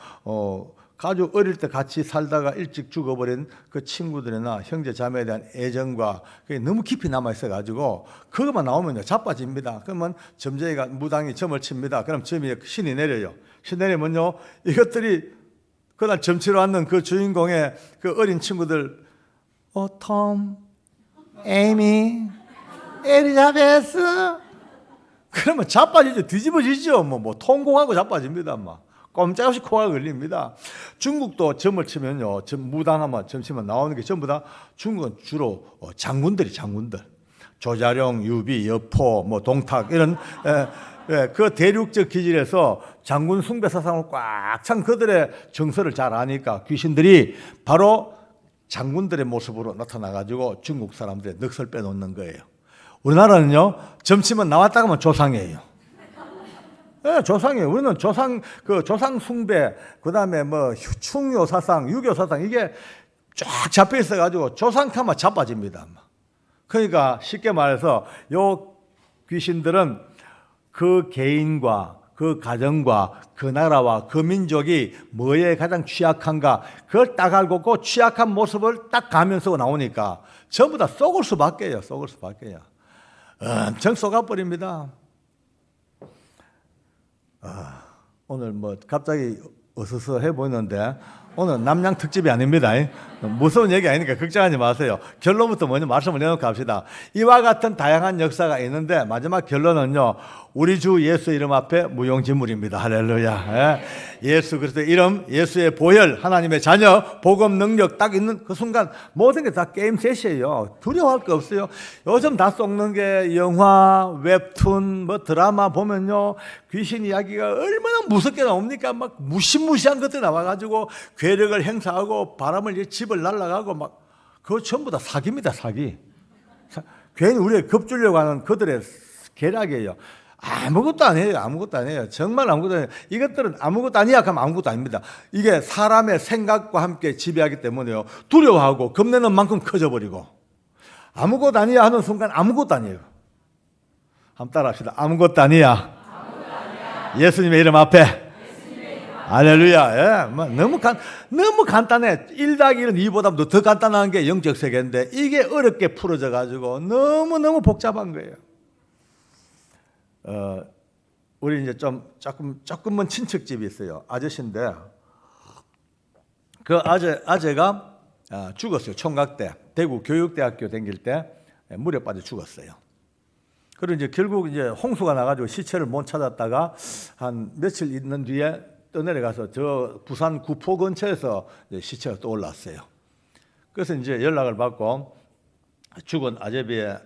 가족 어릴 때 같이 살다가 일찍 죽어버린 그 친구들이나 형제 자매에 대한 애정과 그게 너무 깊이 남아 있어가지고 그것만 나오면요 자빠집니다. 그러면 점쟁이가 무당이 점을 칩니다. 그럼 점이 신이 내려요. 신 내리면요 이것들이 그날 점치러 왔는 그 주인공의 그 어린 친구들, 톰, 에이미, 엘리자베스, 그러면 자빠지죠. 뒤집어지죠. 뭐 통공하고 자빠집니다. 꼼짝없이 코가 걸립니다. 중국도 점을 치면요, 무당하면 점 치면 나오는 게 전부 다 중국은 주로 장군들. 조자룡, 유비, 여포, 동탁 이런 그 대륙적 기질에서 장군 숭배 사상을 꽉 찬 그들의 정서를 잘 아니까 귀신들이 바로 장군들의 모습으로 나타나가지고 중국 사람들의 넋을 빼놓는 거예요. 우리나라는요, 점치면 나왔다가 하면 조상이에요. 네, 조상이에요. 우리는 조상 숭배, 그 다음에 충요 사상, 유교 사상, 이게 쫙 잡혀 있어가지고 조상 타면 자빠집니다. 그러니까 쉽게 말해서 요 귀신들은 그 개인과 그 가정과 그 나라와 그 민족이 뭐에 가장 취약한가, 그걸 딱 알고 그 취약한 모습을 딱 가면서 나오니까 전부 다 속을 수밖에요. 엄청 속아버립니다. 오늘 갑자기 어서서해 보이는데 오늘 남양 특집이 아닙니다. 무서운 얘기 아니니까 걱정하지 마세요. 결론부터 먼저 말씀을 해놓고 합시다. 이와 같은 다양한 역사가 있는데 마지막 결론은요, 우리 주 예수 이름 앞에 무용지물입니다. 할렐루야. 예수 그리스도의 이름, 예수의 보혈, 하나님의 자녀, 복음 능력 딱 있는 그 순간 모든 게 다 게임 셋이에요. 두려워할 거 없어요. 요즘 다 썩는 게 영화, 웹툰, 드라마 보면요, 귀신 이야기가 얼마나 무섭게 나옵니까? 무시무시한 것들 나와가지고 괴력을 행사하고 바람을 집을 날아가고 그거 전부 다 사기입니다. 사기. 괜히 우리를 겁주려고 하는 그들의 계략이에요. 아무것도 아니에요. 정말 아무것도 아니에요. 이것들은 아무것도 아니야 하면 아무것도 아닙니다. 이게 사람의 생각과 함께 지배하기 때문에요, 두려워하고 겁내는 만큼 커져버리고, 아무것도 아니야 하는 순간 아무것도 아니에요. 한번 따라합시다. 아무것도 아니야. 예수님의 이름 앞에. 할렐루야. 너무 간단해. 1+1은 2보다 더 간단한 게 영적 세계인데 이게 어렵게 풀어져 가지고 너무너무 복잡한 거예요. 우리 이제 조금은 친척집이 있어요. 아저씨인데 그 아재가 죽었어요. 총각 때 대구 교육대학교 다닐 때 물에 빠져 죽었어요. 그리고 이제 결국 이제 홍수가 나가지고 시체를 못 찾았다가 한 며칠 있는 뒤에 떠내려가서 저 부산 구포 근처에서 이제 시체가 또 올라왔어요. 그래서 이제 연락을 받고 죽은 아재비의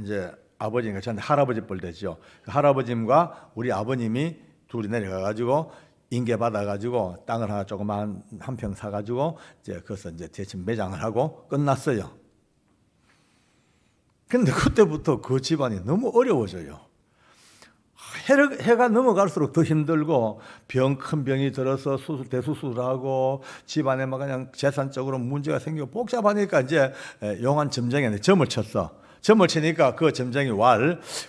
이제 아버지가 저한테 할아버지 뻘 되죠. 그 할아버님과 우리 아버님이 둘이 내려가가지고 인계 받아가지고 땅을 하나 조그만 한 평 사가지고 이제 거기서 이제 대신 매장을 하고 끝났어요. 근데 그때부터 그 집안이 너무 어려워져요. 해가 넘어갈수록 더 힘들고 큰 병이 들어서 대수술하고 집안에 그냥 재산적으로 문제가 생기고 복잡하니까 이제 용한 점쟁이한테 점을 쳤어. 점을 치니까 그 점쟁이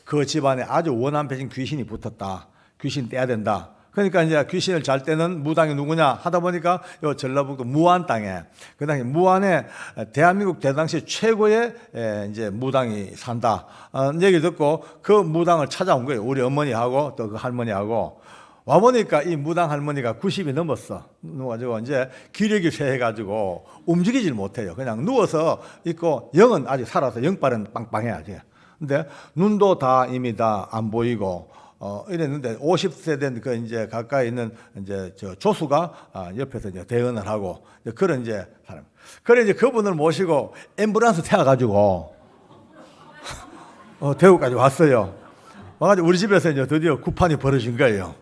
그 집안에 아주 원한패신 귀신이 붙었다. 귀신 떼야 된다. 그러니까 이제 귀신을 잘 떼는 무당이 누구냐 하다 보니까 요 전라북도 무안 땅에, 그 당시 무안에 대한민국 당시 최고의 이제 무당이 산다. 얘기 듣고 그 무당을 찾아온 거예요. 우리 어머니하고 또 그 할머니하고. 와보니까 이 무당 할머니가 90이 넘었어. 누워가지고 이제 기력이 쇠해가지고 움직이질 못해요. 그냥 누워서 있고, 영은 아직 살아서 영빨은 빵빵해야지. 근데 눈도 다 이미 다 안 보이고, 이랬는데 50세 된 그 이제 가까이 있는 이제 저 조수가 옆에서 이제 대응을 하고, 그런 이제 사람. 그래 이제 그분을 모시고 앰뷸런스 태워가지고 대구까지 왔어요. 와가지고 우리 집에서 이제 드디어 구판이 벌어진 거예요.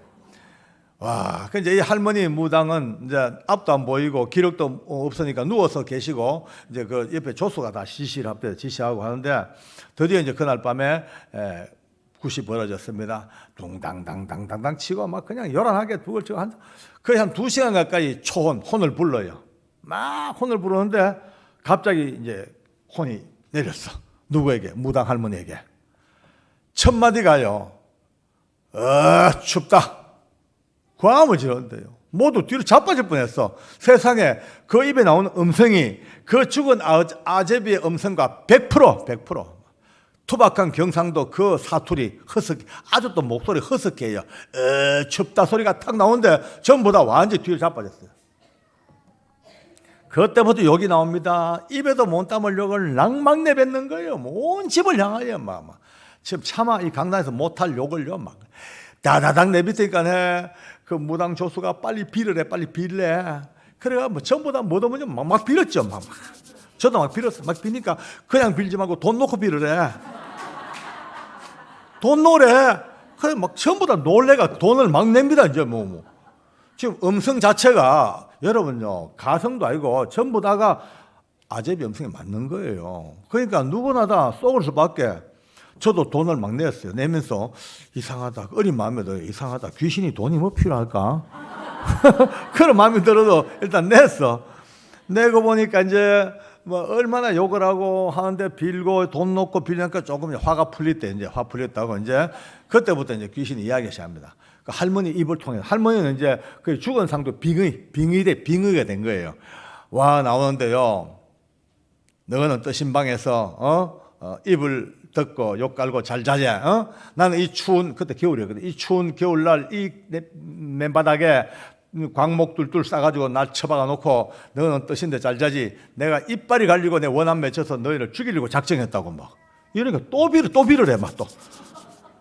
와, 그 이제 이 할머니 무당은 이제 앞도 안 보이고 기력도 없으니까 누워서 계시고, 이제 그 옆에 조수가 다 지시하고 하는데, 드디어 이제 그날 밤에 굿이 벌어졌습니다. 둥당당당당당 치고 막 그냥 요란하게 북을 치고 거의 한 2시간 가까이 혼을 불러요. 막 혼을 부르는데 갑자기 이제 혼이 내렸어. 누구에게? 무당 할머니에게. 첫 마디가요. 춥다. 고함을 지르는데요. 모두 뒤로 자빠질 뻔했어. 세상에 그 입에 나오는 음성이 그 죽은 아제비의 음성과 100% 투박한 경상도 그 사투리 아주 또 목소리 허스키해요. 춥다 소리가 탁 나오는데 전부 다 완전히 뒤로 자빠졌어요. 그때부터 욕이 나옵니다. 입에도 못 담을 욕을 낭막 내뱉는 거예요. 온 집을 향하여 막. 지금 차마 이 강단에서 못할 욕을요 막 다다닥 내뱉으니까 그 무당 조수가 빨리 빌으래. 그래가 뭐 전부 다 못 오면 막 빌었죠. 막. 저도 막 빌었어. 막 비니까 그냥 빌지 말고 돈 놓고 빌으래. 돈 놓으래. 그래 막 전부 다 놀래가 돈을 막 냅니다. 이제 뭐. 지금 음성 자체가 여러분요 가성도 아니고 전부 다가 아제비 음성에 맞는 거예요. 그러니까 누구나 다 속을 수밖에. 저도 돈을 막 냈어요. 내면서 이상하다. 어린 마음에도 이상하다. 귀신이 돈이 뭐 필요할까? 그런 마음이 들어도 일단 냈어. 내고 보니까 이제 뭐 얼마나 욕을 하고 하는데 빌고 돈 놓고 빌리니까 조금 화가 풀릴 때 이제 화 풀렸다고 이제 그때부터 이제 귀신이 이야기 시작합니다. 그 할머니 입을 통해 할머니는 이제 그 죽은 상도 빙의가 된 거예요. 와 나오는데요. 너는 또 신방에서 입을 듣고 욕 깔고 잘 자자. 나는 이 추운 그때 겨울이었거든. 이 추운 겨울날 이 맨바닥에 광목 뚫뚫 싸가지고 날 처박아 놓고 너는 뜻인데 잘 자지. 내가 이빨이 갈리고 내 원한 맺혀서 너희를 죽이려고 작정했다고 막. 이러니까 또 빌으래 막 또.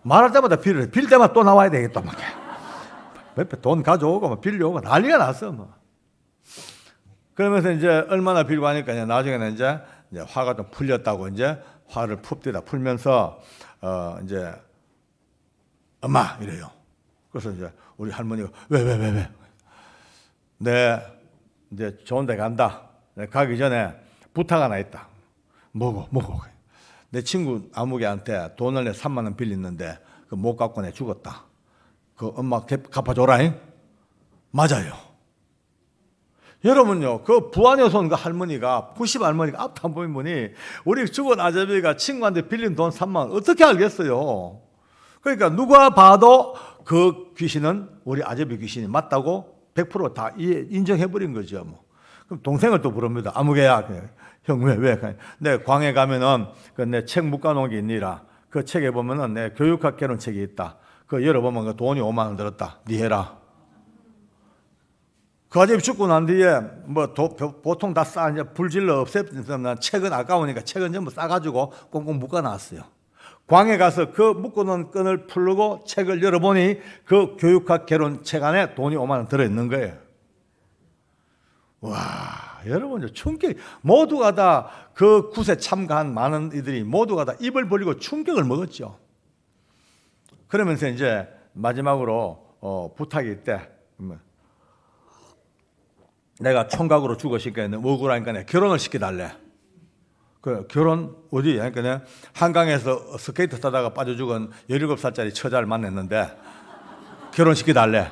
말할 때마다 빌으래. 빌 때마다 또 나와야 되겠다 막. 몇배 돈 가져오고 막 빌려오고 난리가 났어 뭐. 그러면서 이제 얼마나 빌고 하니까 이제 나중에는 이제 화가 좀 풀렸다고 이제 화를 푹 풀면서 이제 엄마 이래요. 그래서 이제 우리 할머니가 왜? 네 이제 좋은 데 간다. 가기 전에 부탁 하나 있다. 뭐고? 내 친구 아무개한테 돈을 내 3만 원 빌렸는데 그 못 갚고 내 죽었다. 그 엄마 갚아줘라잉. 맞아요. 여러분요, 그 부안여서 온 그 할머니가, 90 할머니가 앞에 한 번 보니, 우리 죽은 아저씨가 친구한테 빌린 돈 3만 원, 어떻게 알겠어요? 그러니까 누가 봐도 그 귀신은 우리 아저씨 귀신이 맞다고 100%다 인정해버린 거죠. 뭐. 그럼 동생을 또 부릅니다. 아무개야. 형, 왜? 내 광에 가면은 그 내 책 묶어놓은 게 있니라. 그 책에 보면은 내 교육학 개론 책이 있다. 그 열어보면 그 돈이 5만 원 들었다. 니 해라. 그 아저씨 죽고 난 뒤에 뭐 보통 다 이제 불질러 없애면 책은 아까우니까 책은 전부 싸가지고 꽁꽁 묶어놨어요. 광에 가서 그 묶어놓은 끈을 풀고 책을 열어보니 그 교육학 개론 책 안에 돈이 5만 원 들어있는 거예요. 와, 여러분 충격. 모두가 다 그 굿에 참가한 많은 이들이 모두가 다 입을 벌리고 충격을 먹었죠. 그러면서 이제 마지막으로 부탁이 있대. 내가 총각으로 죽으시니까 억울하니까 내가 결혼을 시켜달래. 그 결혼 어디? 그러니까 한강에서 스케이트 타다가 빠져 죽은 17살짜리 처자를 만났는데 결혼시켜달래.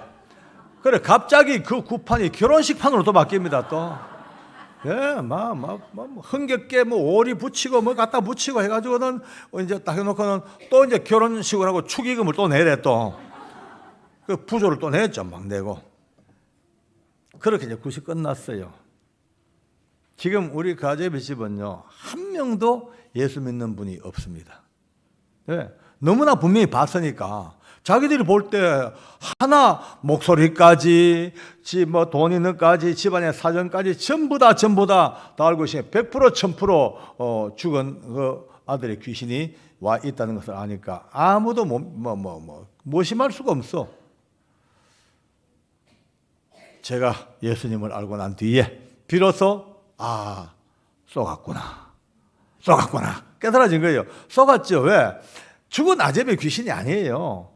그래 갑자기 그 구판이 결혼식판으로 또 바뀝니다. 또 흥겹게 오리 붙이고 갖다 붙이고 해가지고는 이제 딱 해놓고는 또 이제 결혼식을 하고 축의금을 또 내래. 또 그 부조를 또 냈죠. 막 내고. 그렇게 이제 굿이 끝났어요. 지금 우리 가제비 집은요, 한 명도 예수 믿는 분이 없습니다. 네, 너무나 분명히 봤으니까 자기들이 볼 때 하나 목소리까지, 뭐 돈 있는까지, 집안의 사정까지 전부 다 알고 있으니 100% 1000% 죽은 그 아들의 귀신이 와 있다는 것을 아니까 아무도 무심할 수가 없어. 제가 예수님을 알고 난 뒤에 비로소 쏘갔구나 깨달아진 거예요. 쏘갔죠. 왜? 죽은 아제비 귀신이 아니에요.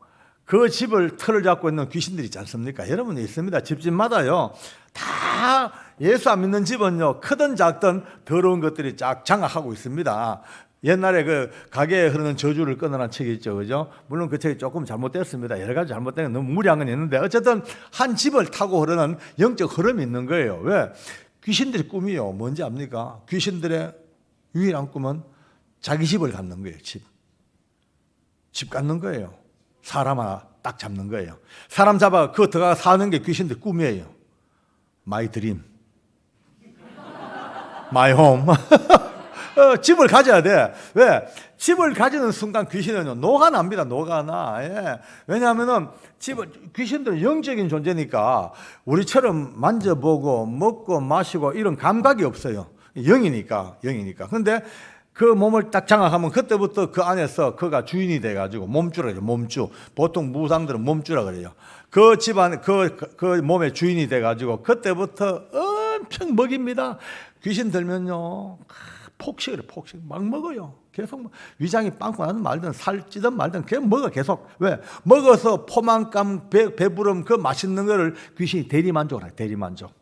그 집을 틀을 잡고 있는 귀신들이 있지 않습니까? 여러분 있습니다. 집마다요. 다 예수 안 믿는 집은요, 크든 작든 더러운 것들이 쫙 장악하고 있습니다. 옛날에 그 가게에 흐르는 저주를 끊으라는 책이 있죠, 그죠? 물론 그 책이 조금 잘못됐습니다. 여러 가지 잘못된 건 너무 무리한 건 있는데 어쨌든 한 집을 타고 흐르는 영적 흐름이 있는 거예요. 왜? 귀신들의 꿈이요. 뭔지 압니까? 귀신들의 유일한 꿈은 자기 집을 갖는 거예요. 집 갖는 거예요. 사람 하나 딱 잡는 거예요. 사람 잡아 그거 들어가 사는 게 귀신들 꿈이에요. My dream, my home. 집을 가져야 돼. 왜? 집을 가지는 순간 귀신은 녹아납니다. 녹아나. 예. 왜냐하면은 귀신들은 영적인 존재니까 우리처럼 만져보고 먹고 마시고 이런 감각이 없어요. 영이니까. 그런데 그 몸을 딱 장악하면 그때부터 그 안에서 그가 주인이 돼가지고 몸주라 그래요. 몸주. 보통 무당들은 몸주라 그래요. 그 집안, 그 몸의 주인이 돼가지고 그때부터 엄청 먹입니다. 귀신 들면요. 폭식을 막 먹어요. 계속 위장이 빵꾸 나든 말든 살찌든 말든 계속 먹어 계속. 왜? 먹어서 포만감, 배부름 그 맛있는 거를 귀신이 대리만족을 해요. 대리만족.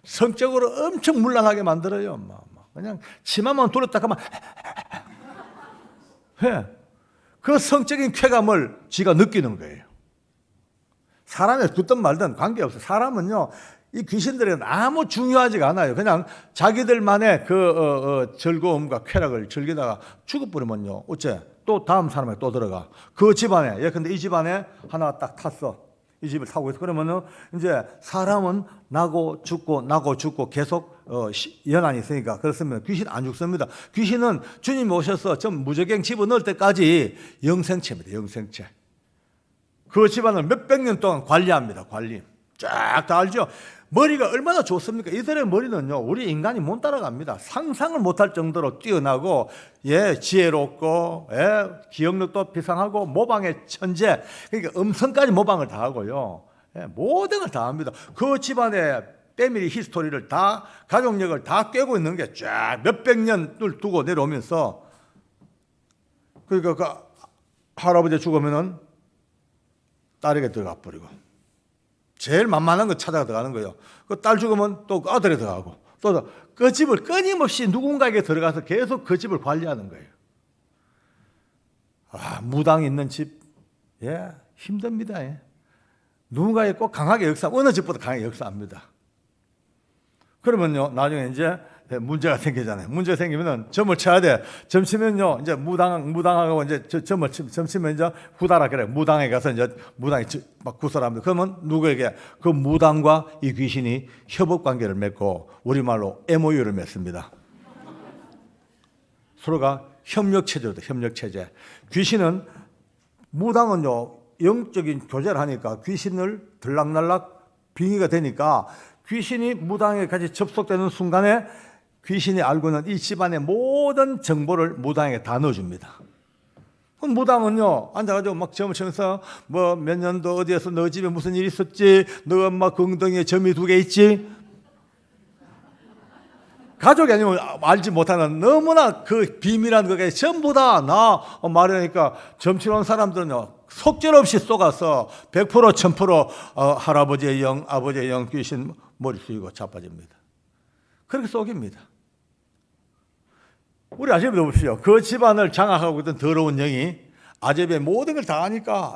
성적으로 엄청 문란하게 만들어요. 그냥 치마만 둘렀다 가면 해. 그 성적인 쾌감을 지가 느끼는 거예요. 사람이 듣든 말든 관계없어요. 사람은요. 이 귀신들은 아무 중요하지가 않아요. 그냥 자기들만의 그 즐거움과 쾌락을 즐기다가 죽어버리면요. 어째? 또 다음 사람에 또 들어가. 그 집안에, 예컨대 이 집안에 하나 딱 탔어. 이 집을 타고 있어. 그러면은 이제 사람은 나고 죽고 계속 연한이 있으니까 그렇습니다. 귀신 안 죽습니다. 귀신은 주님 오셔서 좀 무적행 집어넣을 때까지 영생체입니다. 영생체. 그 집안을 몇백 년 동안 관리합니다. 관리. 쫙 다 알죠? 머리가 얼마나 좋습니까? 이들의 머리는요, 우리 인간이 못 따라갑니다. 상상을 못할 정도로 뛰어나고, 지혜롭고, 기억력도 비상하고, 모방의 천재. 그러니까 음성까지 모방을 다 하고요. 모든 걸 다 합니다. 그 집안의 패밀리 히스토리를 다, 가족력을 다 꿰고 있는 게 쫙 몇백 년을 두고 내려오면서, 그러니까 그 할아버지 죽으면은 딸에게 들어가 버리고, 제일 만만한 거 찾아가 들어가는 거예요. 그 딸 죽으면 또 아들에 들어가고 또 그 집을 끊임없이 누군가에게 들어가서 계속 그 집을 관리하는 거예요. 무당이 있는 집, 힘듭니다. 누군가에 꼭 강하게 어느 집보다 강하게 역사합니다. 그러면요, 나중에 이제 문제가 생기잖아요. 문제가 생기면은 점을 쳐야 돼. 점 치면요, 이제 무당하고 이제 점을 치면 이제 후다라 그래. 무당에 가서 이제 무당이 막 구설합니다. 그러면 누구에게? 그 무당과 이 귀신이 협업 관계를 맺고 우리말로 MOU를 맺습니다. 서로가 협력 체제다. 협력 체제. 귀신은 무당은요, 영적인 교제를 하니까 귀신을 들락날락 빙의가 되니까 귀신이 무당에 같이 접속되는 순간에 귀신이 알고 있는 이 집안의 모든 정보를 무당에게 다 넣어줍니다. 그럼 무당은요, 앉아가지고 막 점을 치면서 뭐 몇 년도 어디에서 너 집에 무슨 일이 있었지? 너 엄마 엉덩이에 점이 2개 있지? 가족이 아니면 알지 못하는 너무나 그 비밀한 그게 전부 다 나 말하니까 점치러 온 사람들은요, 속절없이 쏘가서 100% 1000% 할아버지의 영, 아버지의 영 귀신 머리 숙이고 자빠집니다. 그렇게 속입니다. 우리 아재비도 보십시오. 그 집안을 장악하고 있던 더러운 영이 아재비의 모든 걸 다 아니까,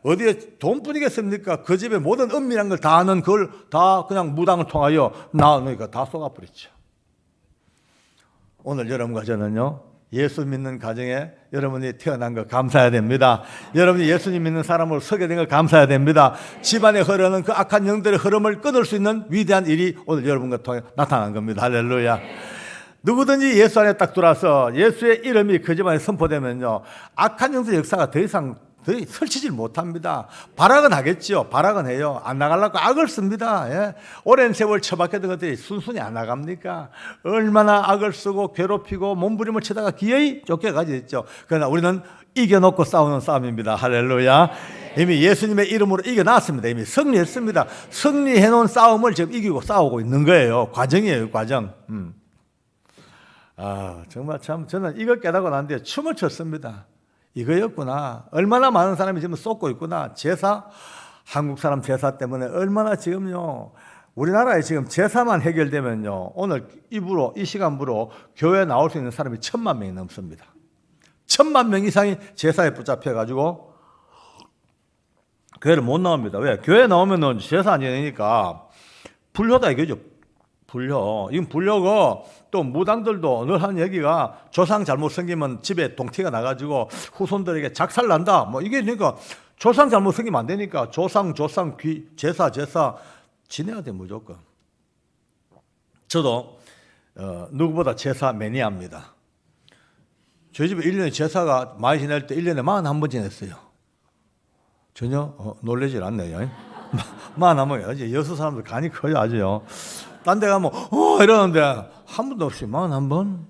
어디에 돈뿐이겠습니까? 그 집의 모든 은밀한 걸 다 아는 그걸 다 그냥 무당을 통하여 나누니까 다 쏘가버렸죠. 오늘 여러분과 저는요, 예수 믿는 가정에 여러분이 태어난 거 감사해야 됩니다. 여러분이 예수님 믿는 사람으로 서게 된 거 감사해야 됩니다. 집안에 흐르는 그 악한 영들의 흐름을 끊을 수 있는 위대한 일이 오늘 여러분과 통해 나타난 겁니다. 할렐루야. 누구든지 예수 안에 딱 들어와서 예수의 이름이 그 집안에 선포되면요, 악한 영들의 역사가 더 이상 설치질 못합니다. 발악은 하겠죠. 발악은 해요. 안 나가려고 악을 씁니다. 오랜 세월 처박혔던 것들이 순순히 안 나갑니까? 얼마나 악을 쓰고 괴롭히고 몸부림을 치다가 기어이 쫓겨가지 있죠. 그러나 우리는 이겨놓고 싸우는 싸움입니다. 할렐루야. 이미 예수님의 이름으로 이겨놨습니다. 이미 승리했습니다. 승리해놓은 싸움을 지금 이기고 싸우고 있는 거예요. 과정이에요. 과정. 정말 참 저는 이걸 깨닫고 난 뒤에 춤을 췄습니다. 이거였구나. 얼마나 많은 사람이 지금 쏟고 있구나. 제사, 한국 사람 제사 때문에 얼마나 지금요, 우리나라에 지금 제사만 해결되면요, 오늘 이 시간부로 교회에 나올 수 있는 사람이 1,000만 명이 넘습니다. 1,000만 명 이상이 제사에 붙잡혀가지고 교회를 못 나옵니다. 왜? 교회 나오면은 제사 안 지내니까 불효다 이거죠. 불효. 이건 불효고, 또 무당들도 늘 하는 얘기가 조상 잘못 생기면 집에 동티가 나가지고 후손들에게 작살 난다. 뭐 이게 그러니까 조상 잘못 생기면 안 되니까 조상, 제사 지내야 돼 무조건. 저도 누구보다 제사 매니아입니다. 저희 집에 1년에 제사가 많이 지낼 때 1년에 41번 지냈어요. 전혀 놀라질 않네요. 41번. 이제 여수 사람들 간이 커요 아주요. 딴 데 가면 이러는데 한 번도 없이 41번?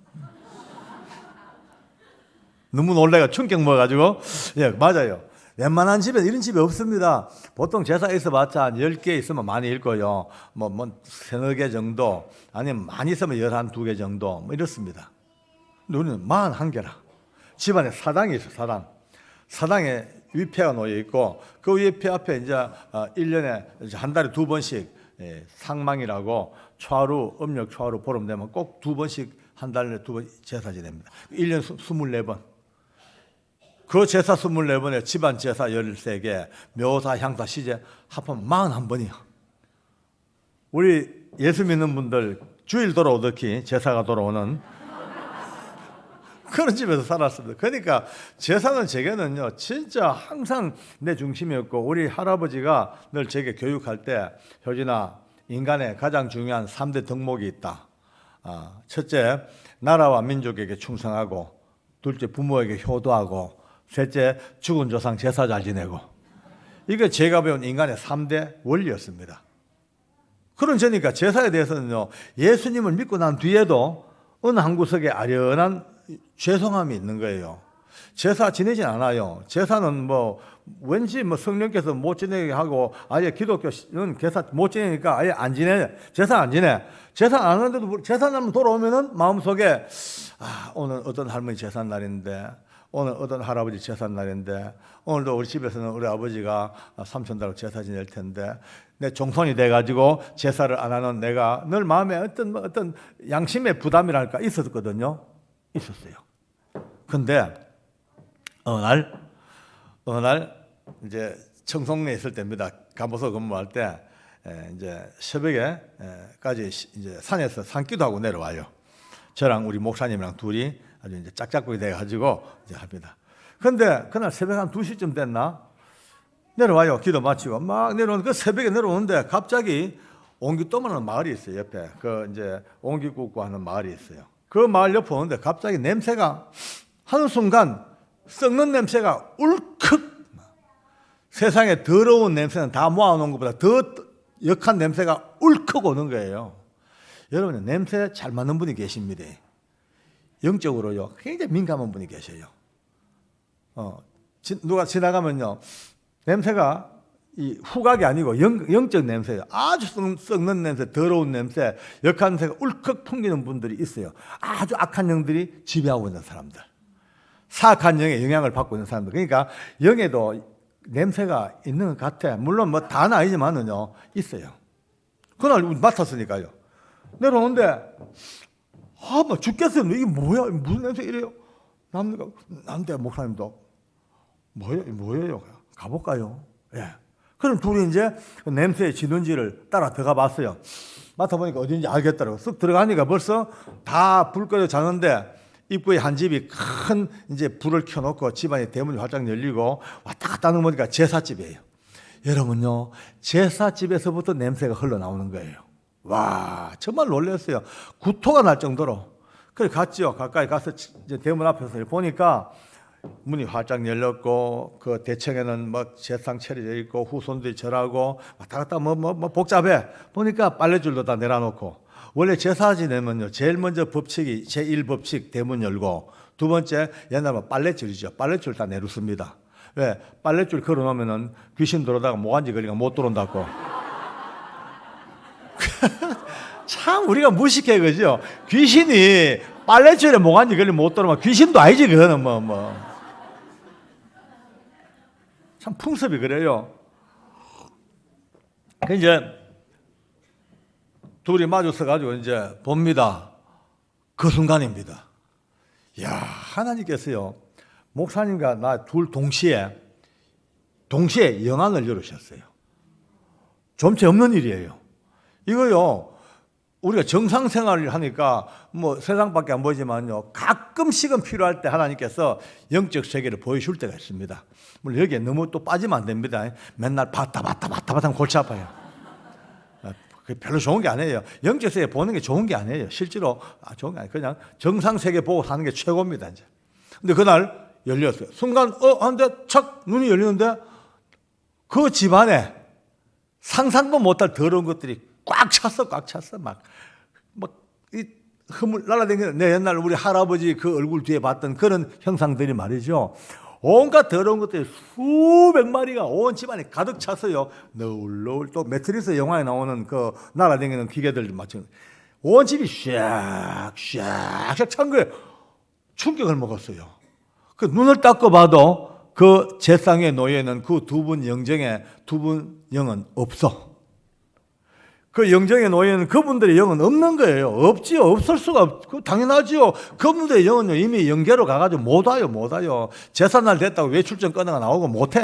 너무 놀래가 충격 먹어가지고. 예, 맞아요. 웬만한 집에 이런 집이 없습니다. 보통 제사 있어봤자 한 10개 있으면 많이 읽고요. 뭐 세너 개 정도, 아니면 많이 있으면 11, 2개 정도, 뭐 이렇습니다. 근데 우리는 41개라. 집안에 사당이 있어요, 사당. 사당에 위패가 놓여 있고, 그 위패 앞에 이제 1년에 한 달에 2번씩 상망이라고 음력 초하루 보름 되면 꼭 2번씩 한 달에 2번 제사 지냅니다. 1년 24번. 그 제사 24번에 집안 제사 13개, 묘사, 향사, 시제 합하면 41번이요. 우리 예수 믿는 분들 주일 돌아오듯이 제사가 돌아오는 그런 집에서 살았습니다. 그러니까 제사는 제게는요, 진짜 항상 내 중심이었고, 우리 할아버지가 늘 제게 교육할 때, 효진아, 인간의 가장 중요한 3대 덕목이 있다. 첫째, 나라와 민족에게 충성하고, 둘째, 부모에게 효도하고, 셋째, 죽은 조상 제사 잘 지내고. 이게 제가 배운 인간의 3대 원리였습니다. 그런 저니까 제사에 대해서는요, 예수님을 믿고 난 뒤에도 어느 한 구석에 아련한 죄송함이 있는 거예요. 제사 지내진 않아요. 제사는 왠지 성령께서 못 지내게 하고, 아예 기독교는 제사 못 지내니까 아예 안 지내. 제사 안 지내. 제사 안 하는데도 제사날 돌아오면은 마음속에, 오늘 어떤 할머니 제사 날인데, 오늘 어떤 할아버지 제사 날인데, 오늘도 우리 집에서는 우리 아버지가 삼천다로 제사 지낼 텐데, 내 종손이 돼가지고 제사를 안 하는 내가 늘 마음에 어떤 양심의 부담이랄까 있었거든요. 있었어요. 근데 어느 날 이제 청송리에 있을 때입니다. 감보소 근무할 때 이제 새벽에까지 이제 산에서 산기도 하고 내려와요. 저랑 우리 목사님이랑 둘이 아주 이제 짝짝꿍이 돼가지고 이제 합니다. 근데 그날 새벽 한 2시쯤 됐나 내려와요. 기도 마치고 막 내려오는데, 그 새벽에 내려오는데 갑자기 옹기또마는 마을이 있어요. 옆에 그 이제 옹기국구 하는 마을이 있어요. 그 마을 옆에 오는데 갑자기 냄새가 한순간 썩는 냄새가 울컥, 세상에 더러운 냄새는 다 모아놓은 것보다 더 역한 냄새가 울컥 오는 거예요. 여러분, 냄새 잘 맡는 분이 계십니다. 영적으로요, 굉장히 민감한 분이 계셔요. 누가 지나가면요, 냄새가 이 후각이 아니고 영적 냄새예요. 아주 썩는 냄새, 더러운 냄새, 역한 냄새가 울컥 풍기는 분들이 있어요. 아주 악한 영들이 지배하고 있는 사람들, 사악한 영의 영향을 받고 있는 사람들. 그러니까 영에도 냄새가 있는 것 같아. 물론 다는 아니지만은요, 있어요. 그날 맡았으니까요. 내려오는데 죽겠어요. 이게 뭐야? 무슨 냄새 이래요? 남대 목사님도 뭐예요? 가볼까요? 예. 그럼 둘이 이제 그 냄새의 지는지를 따라 들어가 봤어요. 맡아보니까 어딘지 알겠더라고. 쓱 들어가니까 벌써 다 불 꺼져 자는데, 입구에 한 집이 큰 이제 불을 켜놓고 집안에 대문이 활짝 열리고 왔다 갔다 하는 거 보니까 제사집이에요. 여러분요, 제사집에서부터 냄새가 흘러나오는 거예요. 와, 정말 놀랐어요. 구토가 날 정도로. 그래 갔죠. 가까이 가서 이제 대문 앞에서 보니까 문이 활짝 열렸고, 그 대청에는 제상 차려져 있고, 후손들이 절하고, 왔다 갔다 복잡해. 보니까 빨래줄도 다 내려놓고. 원래 제사 지내면요, 제일 먼저 법칙이 제1법칙 대문 열고, 두 번째 옛날에 빨래줄이죠. 빨래줄 다 내놓습니다. 왜? 빨래줄 걸어놓으면은 귀신 들어오다가 모간지 걸리가 못 들어온다고. 참 우리가 무식해, 그죠? 귀신이 빨래줄에 모간지 걸리면 못 들어오면 귀신도 아니지, 그거는 참 풍습이 그래요. 그 이제 둘이 마주서 가지고 이제 봅니다. 그 순간입니다. 야, 하나님께서요, 목사님과 나 둘 동시에 영안을 열으셨어요. 좀체 없는 일이에요. 이거요, 우리가 정상 생활을 하니까 뭐 세상밖에 안 보이지만요, 가끔씩은 필요할 때 하나님께서 영적 세계를 보여줄 때가 있습니다. 물론 여기에 너무 또 빠지면 안 됩니다. 맨날 봤다 하면 골치 아파요. 별로 좋은 게 아니에요. 영적 세계 보는 게 좋은 게 아니에요. 실제로 좋은 게 아니에요. 그냥 정상 세계 보고 사는 게 최고입니다. 이제. 근데 그날 열렸어요. 순간 한데 착 눈이 열리는데 그 집안에 상상도 못할 더러운 것들이 꽉 찼어. 막 이 흐물 날아다니는, 내 옛날 우리 할아버지 그 얼굴 뒤에 봤던 그런 형상들이 말이죠. 온갖 더러운 것들이 수백 마리가 온 집안에 가득 찼어요. 너울너울. 또 매트리스 영화에 나오는 그 날아다니는 기계들 마찬가지. 온 집이 샥 찬 거예요. 충격을 먹었어요. 그 눈을 닦고 봐도 그 제상에 놓여 있는 그 두 분 영정에 두 분 영은 없어. 그 영정에 놓여 있는 그분들의 영은 없는 거예요. 없지요. 없을 수가 없고 당연하지요. 그분들의 영은요, 이미 영계로 가가지고 못 와요. 제삿날 됐다고 외출증 끊어가 나오고 못 해.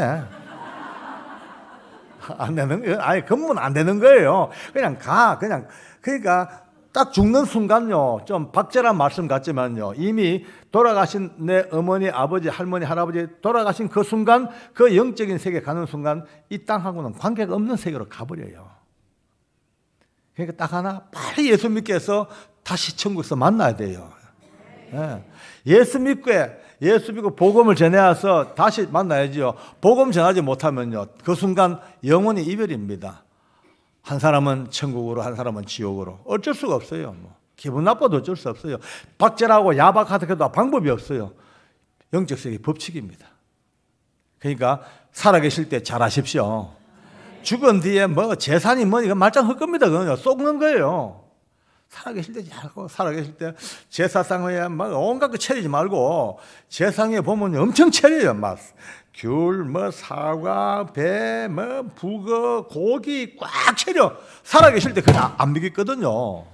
안 되는 거예요. 아니, 근본 안 되는 거예요. 그냥 가. 그러니까 딱 죽는 순간요, 좀 박절한 말씀 같지만요, 이미 돌아가신 내 어머니, 아버지, 할머니, 할아버지 돌아가신 그 순간, 그 영적인 세계 가는 순간 이 땅하고는 관계가 없는 세계로 가버려요. 그러니까 딱 하나, 빨리 예수 믿게 해서 다시 천국에서 만나야 돼요. 예수 믿고 복음을 전해와서 다시 만나야지요. 복음 전하지 못하면요, 그 순간 영원히 이별입니다. 한 사람은 천국으로, 한 사람은 지옥으로. 어쩔 수가 없어요. 기분 나빠도 어쩔 수 없어요. 박제라고 야박하다 해도 방법이 없어요. 영적 세계 법칙입니다. 그러니까 살아계실 때 잘하십시오. 죽은 뒤에 뭐 재산이 뭐니 말짱 헛겁니다. 그거요. 속는 거예요. 살아계실 때 잘하고, 살아계실 때 제사상에 막 온갖 거 차리지 말고, 제상에 보면 엄청 차려요. 막 귤, 뭐 사과, 배, 뭐 북어, 고기 꽉 차려. 살아계실 때 그냥 안 먹였거든요.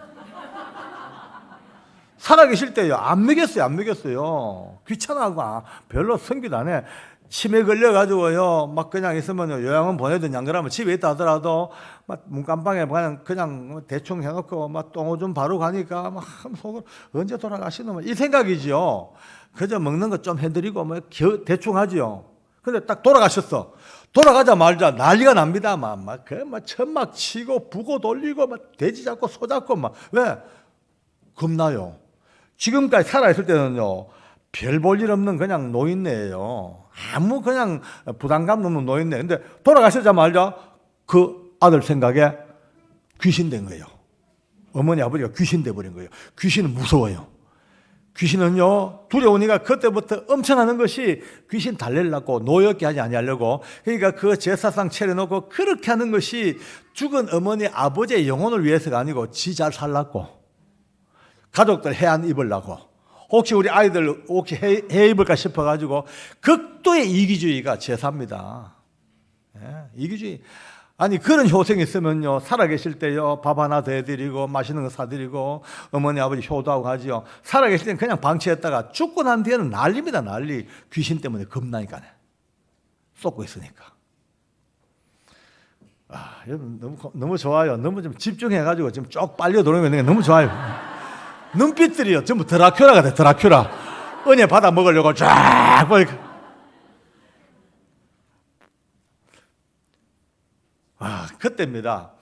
살아계실 때요, 안 먹였어요. 귀찮아하고 별로 성기도 안 해. 치매 걸려가지고요, 막 그냥 있으면요, 요양원 보내든 안 그러면 집에 있다 하더라도 막 문간방에 그냥 대충 해놓고 막 똥오줌 바로 가니까 막 속으로 언제 돌아가시노? 이 생각이지요. 그저 먹는 거 좀 해드리고 뭐 대충 하지요. 근데 딱 돌아가셨어. 돌아가자마자 난리가 납니다. 막 천막 치고 부고 돌리고 막 돼지 잡고 소 잡고 막. 왜? 겁나요. 지금까지 살아있을 때는요, 별 볼 일 없는 그냥 노인네예요. 아무 그냥 부담감 없는 노인네. 근데 돌아가시자마자 그 아들 생각에 귀신 된 거예요. 어머니 아버지가 귀신 돼버린 거예요. 귀신은 무서워요. 귀신은요, 두려우니까 그때부터 엄청 하는 것이 귀신 달래려고, 노엽게 하지 아니하려고. 그러니까 그 제사상 차려놓고 그렇게 하는 것이 죽은 어머니 아버지의 영혼을 위해서가 아니고 지 잘 살라고, 가족들 해안 입으려고, 혹시 우리 아이들 혹시 해 입을까 싶어가지고 극도의 이기주의가 제사입니다. 이기주의. 아니, 그런 효생이 있으면요, 살아계실 때요, 밥 하나 더 해드리고 맛있는 거 사드리고 어머니 아버지 효도하고 하지요. 살아계실 때는 그냥 방치했다가 죽고 난 뒤에는 난리입니다. 난리. 귀신 때문에 겁나니까, 쏟고 있으니까. 여러분 너무 좋아요. 너무 좀 집중해가지고 지금 쭉 빨려 들어오는 게 너무 좋아요. 눈빛들이요, 전부 드라큘라 같아. 드라큘라. 은혜 받아 먹으려고 쫙 보니까. 그때입니다.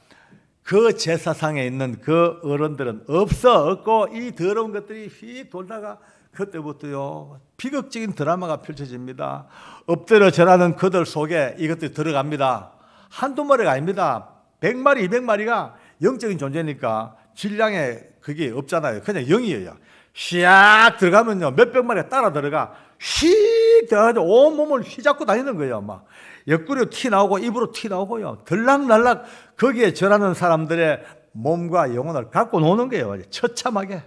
그 제사상에 있는 그 어른들은 없고 이 더러운 것들이 휙 돌다가 그때부터요, 비극적인 드라마가 펼쳐집니다. 엎드려 절하는 그들 속에 이것들이 들어갑니다. 한두 마리가 아닙니다. 100마리, 200마리가 영적인 존재니까 질량에 그게 없잖아요. 그냥 영이에요. 샥 들어가면요, 몇백 마리가 따라 들어가 휙 들어가서 온 몸을 휘잡고 다니는 거예요. 막 옆구리로 티 나오고 입으로 티 나오고요, 들락날락 거기에 절하는 사람들의 몸과 영혼을 갖고 노는 거예요. 처참하게.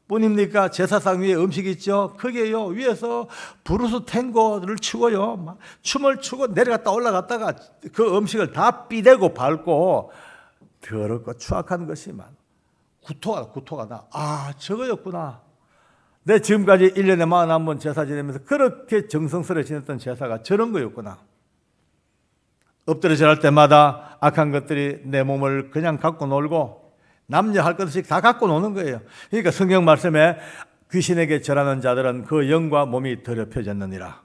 뿐입니까? 제사상 위에 음식이 있죠. 거기에요, 위에서 브루스 탱고를 추고요, 막 춤을 추고 내려갔다 올라갔다가 그 음식을 다 삐대고 밟고 더럽고 추악한 것이 많아. 구토가 나. 아, 저거였구나. 내 지금까지 1년에 41번 제사 지내면서 그렇게 정성스레 지냈던 제사가 저런 거였구나. 엎드려 절할 때마다 악한 것들이 내 몸을 그냥 갖고 놀고 남녀 할 것 없이 다 갖고 노는 거예요. 그러니까 성경 말씀에 귀신에게 절하는 자들은 그 영과 몸이 더럽혀졌느니라.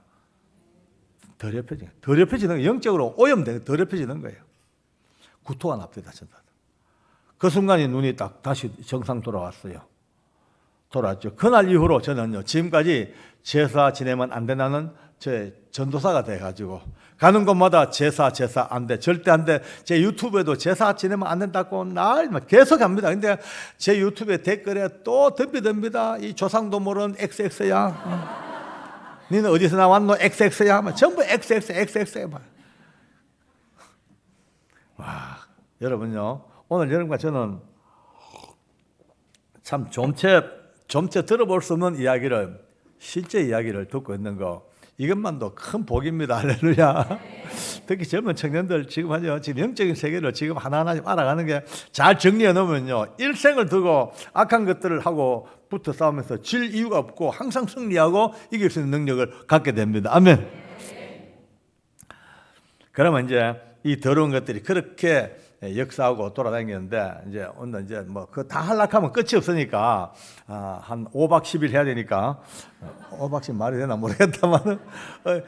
더럽혀지는 거예요. 영적으로 오염되고 더럽혀지는 거예요. 구토가 납니다. 그 순간에 눈이 딱 다시 정상 돌아왔어요. 돌아왔죠. 그날 이후로 저는요, 지금까지 제사 지내면 안 된다는 제 전도사가 돼가지고 가는 곳마다 제사 안 돼, 절대 안 돼. 제 유튜브에도 제사 지내면 안 된다고 날 계속 합니다. 근데 제 유튜브에 댓글에 또 덤비듭니다. 이 조상도 모르는 XX야. 니는 어디서 나왔노? XX야. 전부 XX. 와, 여러분요, 오늘 여러분과 저는 참 좀채 들어볼 수 없는 이야기를, 실제 이야기를 듣고 있는 거, 이것만도 큰 복입니다. 할렐루야. 특히 젊은 청년들 지금 영적인 세계를 지금 하나하나 알아가는 게 잘 정리해 놓으면요, 일생을 두고 악한 것들을 하고 붙어 싸우면서 질 이유가 없고 항상 승리하고 이길 수 있는 능력을 갖게 됩니다. 아멘. 그러면 이제 이 더러운 것들이 그렇게 역사하고 돌아다니는데, 이제 오늘 이제 뭐 그 다 하락하면 끝이 없으니까 한 5박 10일 해야 되니까 5박 10일 말이 되나 모르겠다만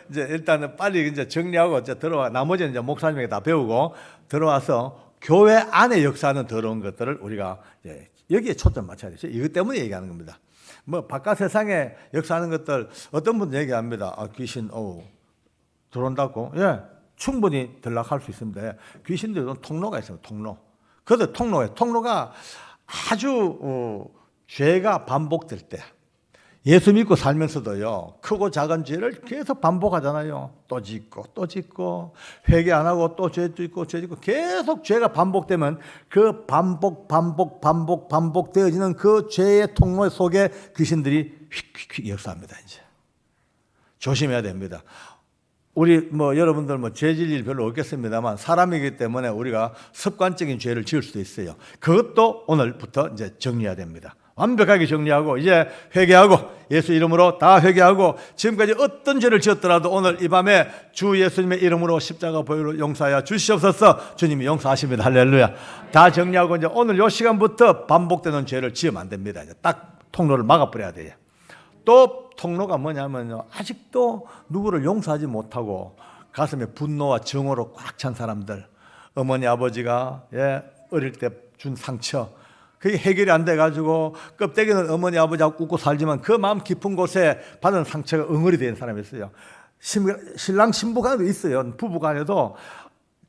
이제 일단은 빨리 이제 정리하고 이제 들어와, 나머지는 이제 목사님에게 다 배우고 들어와서 교회 안에 역사하는 더러운 것들을 우리가 이제 여기에 초점 맞춰야 되죠. 이것 때문에 얘기하는 겁니다. 뭐 바깥 세상에 역사하는 것들 어떤 분 얘기합니다. 귀신 들어온다고. 예. 충분히 들락할 수 있습니다. 귀신들은 통로가 있어요. 그런데 통로가 아주 죄가 반복될 때, 예수 믿고 살면서도요, 크고 작은 죄를 계속 반복하잖아요. 또 짓고 회개 안 하고 또 죄 짓고 계속 죄가 반복되면 그 반복되어지는 그 죄의 통로 속에 귀신들이 휙휙 역사합니다. 이제 조심해야 됩니다. 우리 여러분들 죄질 일 별로 없겠습니다만 사람이기 때문에 우리가 습관적인 죄를 지을 수도 있어요. 그것도 오늘부터 이제 정리해야 됩니다. 완벽하게 정리하고 이제 회개하고 예수 이름으로 다 회개하고, 지금까지 어떤 죄를 지었더라도 오늘 이 밤에 주 예수님의 이름으로 십자가 보혈로 용서하여 주시옵소서. 주님이 용서하십니다. 할렐루야. 다 정리하고 이제 오늘 이 시간부터 반복되는 죄를 지으면 안 됩니다. 이제 딱 통로를 막아버려야 돼요. 또 통로가 뭐냐면요, 아직도 누구를 용서하지 못하고 가슴에 분노와 정오로 꽉 찬 사람들, 어머니 아버지가 어릴 때 준 상처, 그게 해결이 안 돼가지고 껍데기는 어머니 아버지하고 웃고 살지만 그 마음 깊은 곳에 받은 상처가 응어리 된 사람이 있어요. 신랑 신부 간에도 있어요. 부부 간에도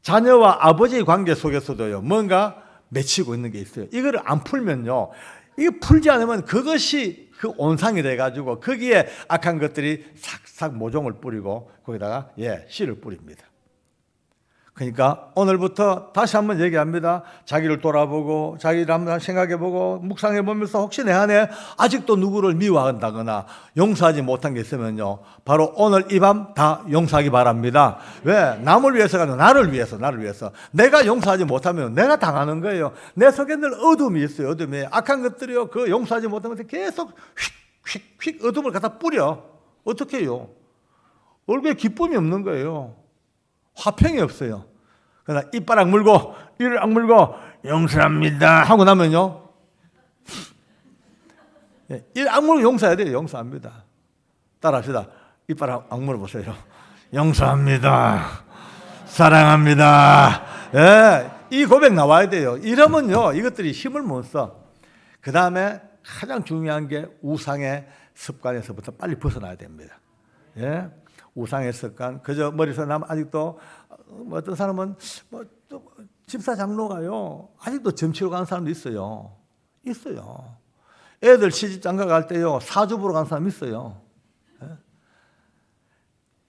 자녀와 아버지의 관계 속에서도요, 뭔가 맺히고 있는 게 있어요. 이거를 안 풀면요, 이게 풀지 않으면 그것이 그 온상이 돼가지고 거기에 악한 것들이 싹싹 모종을 뿌리고 거기다가 씨를 뿌립니다. 그러니까 오늘부터 다시 한번 얘기합니다. 자기를 돌아보고 자기를 한번 생각해보고 묵상해보면서 혹시 내 안에 아직도 누구를 미워한다거나 용서하지 못한 게 있으면요, 바로 오늘 이 밤 다 용서하기 바랍니다. 왜? 남을 위해서가 아니라 나를 위해서. 내가 용서하지 못하면 내가 당하는 거예요. 내 속에 늘 어둠이 있어요. 어둠이. 악한 것들이요, 그 용서하지 못하면서 계속 휙휙 어둠을 갖다 뿌려. 어떻게 해요? 얼굴에 기쁨이 없는 거예요. 화평이 없어요. 그러나 이빨 악물고 이를 악물고 용서합니다 하고 나면요, 이를 악물고 용서해야 돼요. 용서합니다. 따라합시다. 이빨 악물어 보세요. 용서합니다. 사랑합니다. 이 고백 나와야 돼요. 이러면요, 이것들이 힘을 못 써. 그 다음에 가장 중요한 게 우상의 습관에서부터 빨리 벗어나야 됩니다. 우상의 습관, 그저 머리에서 남 아직도 어떤 사람은 또 집사 장로가요, 아직도 점치러 가는 사람도 있어요. 애들 시집 장가 갈 때요, 사주 보러 가는 사람 있어요.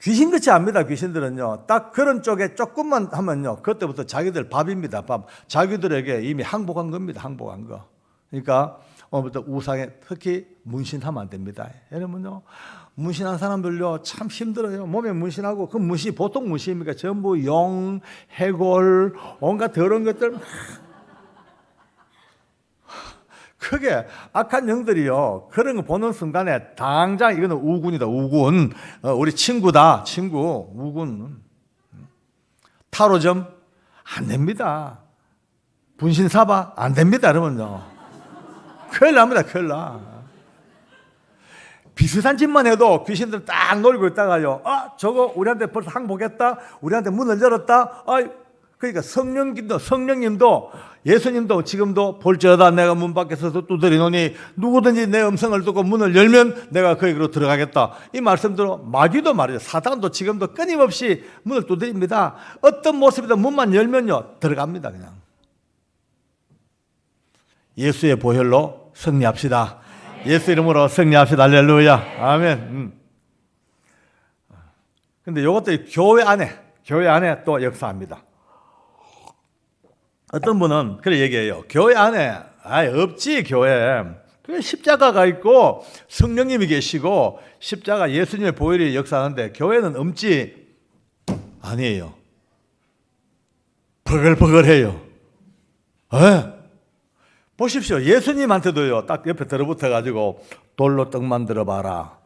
귀신같이 압니다. 귀신들은요, 딱 그런 쪽에 조금만 하면요, 그때부터 자기들 밥입니다. 밥. 자기들에게 이미 항복한 겁니다. 항복한 거. 그러니까 오늘부터 우상에 특히 문신하면 안 됩니다. 여러분요, 문신한 사람들요 참 힘들어요. 몸에 문신하고, 그 문신이 보통 문신입니까? 전부 용, 해골, 온갖 더러운 것들 크게 악한 영들이요, 그런 거 보는 순간에 당장 이거는 우군이다, 우군. 우리 친구다, 친구, 우군. 타로점 안 됩니다. 분신사바 안 됩니다, 여러분요. 큰일 납니다, 큰일 나. 비슷한 짓만 해도 귀신들 딱 놀고 있다가요, 저거 우리한테 벌써 항복했다, 우리한테 문을 열었다. 그러니까 성령님도 예수님도 지금도 볼지어다 내가 문 밖에서 두드리노니 누구든지 내 음성을 듣고 문을 열면 내가 그에게로 들어가겠다. 이 말씀대로 마귀도 말이죠. 사단도 지금도 끊임없이 문을 두드립니다. 어떤 모습이든 문만 열면요, 들어갑니다. 그냥. 예수의 보혈로 승리합시다. 예수 이름으로 승리합시다. 할렐루야. 아멘. 근데 이것들이 교회 안에 또 역사합니다. 어떤 분은 그래 얘기해요. 교회 안에 없지, 교회. 십자가가 있고 성령님이 계시고 십자가 예수님의 보혈이 역사하는데 교회는 없지. 아니에요. 버글버글해요. 보십시오. 예수님한테도요, 딱 옆에 들어붙어가지고 돌로 떡 만들어 봐라,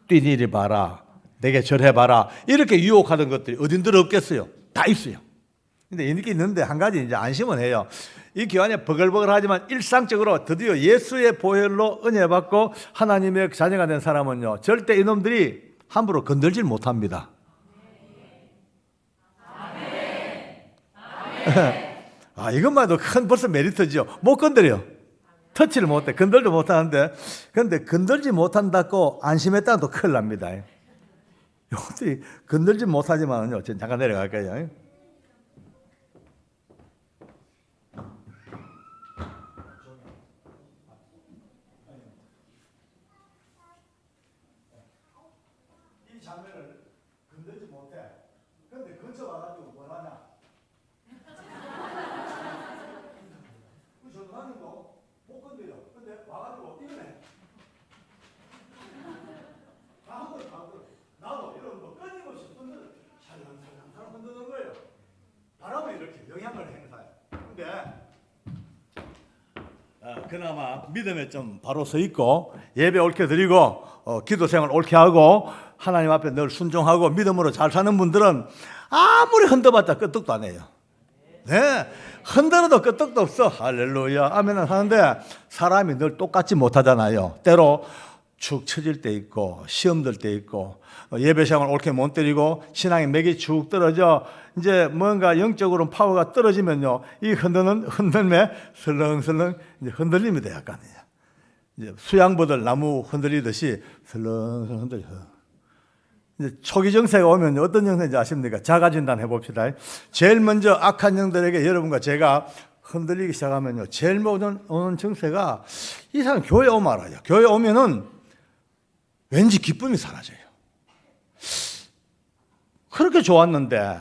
뛰니리 봐라, 내게 절해봐라, 이렇게 유혹하던 것들이 어딘들 없겠어요. 다 있어요. 근데 이렇게 있는데 한 가지 이제 안심은 해요. 이 교회 안에 버글버글하지만 일상적으로 드디어 예수의 보혈로 은혜 받고 하나님의 자녀가 된 사람은요, 절대 이놈들이 함부로 건들질 못합니다. 이것만 해도 큰 벌써 메리트죠. 못 건드려. 터치를 못해. 건들도 못하는데, 근데 건들지 못한다고 안심했다가 또 큰일 납니다. 이것들이 건들지 못하지만요, 잠깐 내려갈까요? 이 장면을 건들지 못해. 근데 근처 와가지고 뭘 하냐? 전도사님도 못 건드려. 근데 와가지고 이러네. 나도 이런 거 끊임없이 흔들어. 살랑살랑 흔드는 거예요. 바람이 이렇게 영향을 행사해. 근데 그나마 믿음에 좀 바로 서 있고 예배 옳게 드리고 기도 생활 옳게 하고 하나님 앞에 늘 순종하고 믿음으로 잘 사는 분들은 아무리 흔들어봤자 끄떡도 안 해요. 네, 흔들어도 끄떡도 없어. 할렐루야, 아멘 하는데 사람이 늘 똑같지 못하잖아요. 때로 축 처질 때 있고 시험 들 때 있고 예배 시간을 옳게 못 드리고 신앙의 맥이 축 떨어져 이제 뭔가 영적으로 파워가 떨어지면요, 이 흔들매 설렁설렁 이제 흔들립니다. 약간 이제 수양보들 나무 흔들리듯이 설렁설렁 흔들려. 이제 초기 정세가 오면 어떤 정세인지 아십니까? 자가진단 해봅시다. 제일 먼저 악한 영들에게 여러분과 제가 흔들리기 시작하면요, 제일 먼저 오는 정세가 이 사람 교회 오면 알아요. 교회 오면은 왠지 기쁨이 사라져요. 그렇게 좋았는데,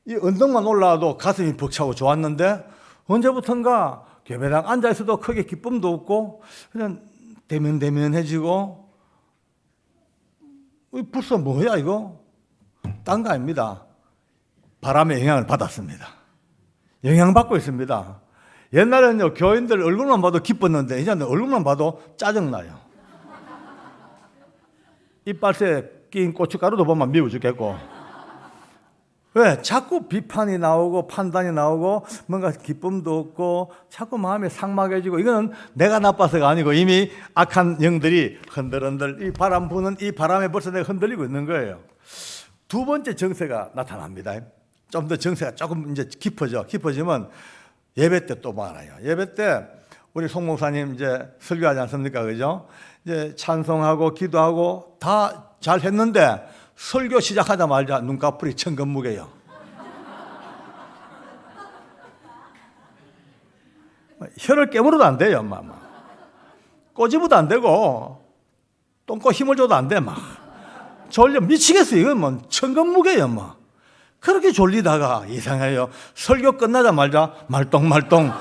이 언덕만 올라와도 가슴이 벅차고 좋았는데, 언제부턴가 교배당 앉아있어도 크게 기쁨도 없고, 그냥 대면대면해지고, 벌써 뭐야 이거? 딴 거 아닙니다. 바람의 영향을 받았습니다. 영향받고 있습니다. 옛날에는요, 교인들 얼굴만 봐도 기뻤는데 이제는 얼굴만 봐도 짜증나요. 이빨새 낀 고춧가루도 보면 미워 죽겠고. 왜? 자꾸 비판이 나오고 판단이 나오고 뭔가 기쁨도 없고 자꾸 마음이 삭막해지고, 이거는 내가 나빠서가 아니고 이미 악한 영들이 흔들흔들 이 바람 부는 이 바람에 벌써 내가 흔들리고 있는 거예요. 두 번째 정세가 나타납니다. 좀 더 정세가 조금 이제 깊어지면 예배 때 또 많아요. 예배 때 우리 송 목사님 이제 설교하지 않습니까? 그죠? 이제 찬송하고 기도하고 다 잘 했는데 설교 시작하자마자 눈꺼풀이 천근무게요. 혀를 깨물어도 안 돼요. 막. 꼬집어도 안 되고 똥꼬 힘을 줘도 안 돼. 막 졸려 미치겠어요. 이건 뭐 천근무게요. 막 그렇게 졸리다가 이상해요. 설교 끝나자마자 말똥말똥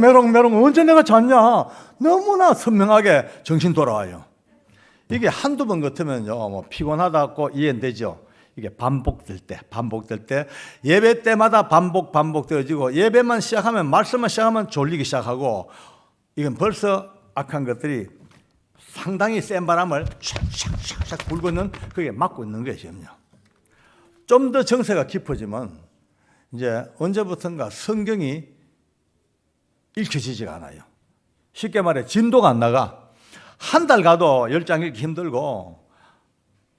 메롱메롱. 언제 내가 잤냐. 너무나 선명하게 정신 돌아와요. 이게 한두 번 같으면요, 뭐 피곤하다고 이해는 되죠. 이게 반복될 때 예배 때마다 반복되어지고 예배만 시작하면 말씀만 시작하면 졸리기 시작하고 이건 벌써 악한 것들이 상당히 센 바람을 샥샥샥 불고 있는 그게 막고 있는 것이거든요. 좀 더 정세가 깊어지면 이제 언제부턴가 성경이 읽혀지지가 않아요. 쉽게 말해 진도가 안 나가. 한 달 가도 10장 읽기 힘들고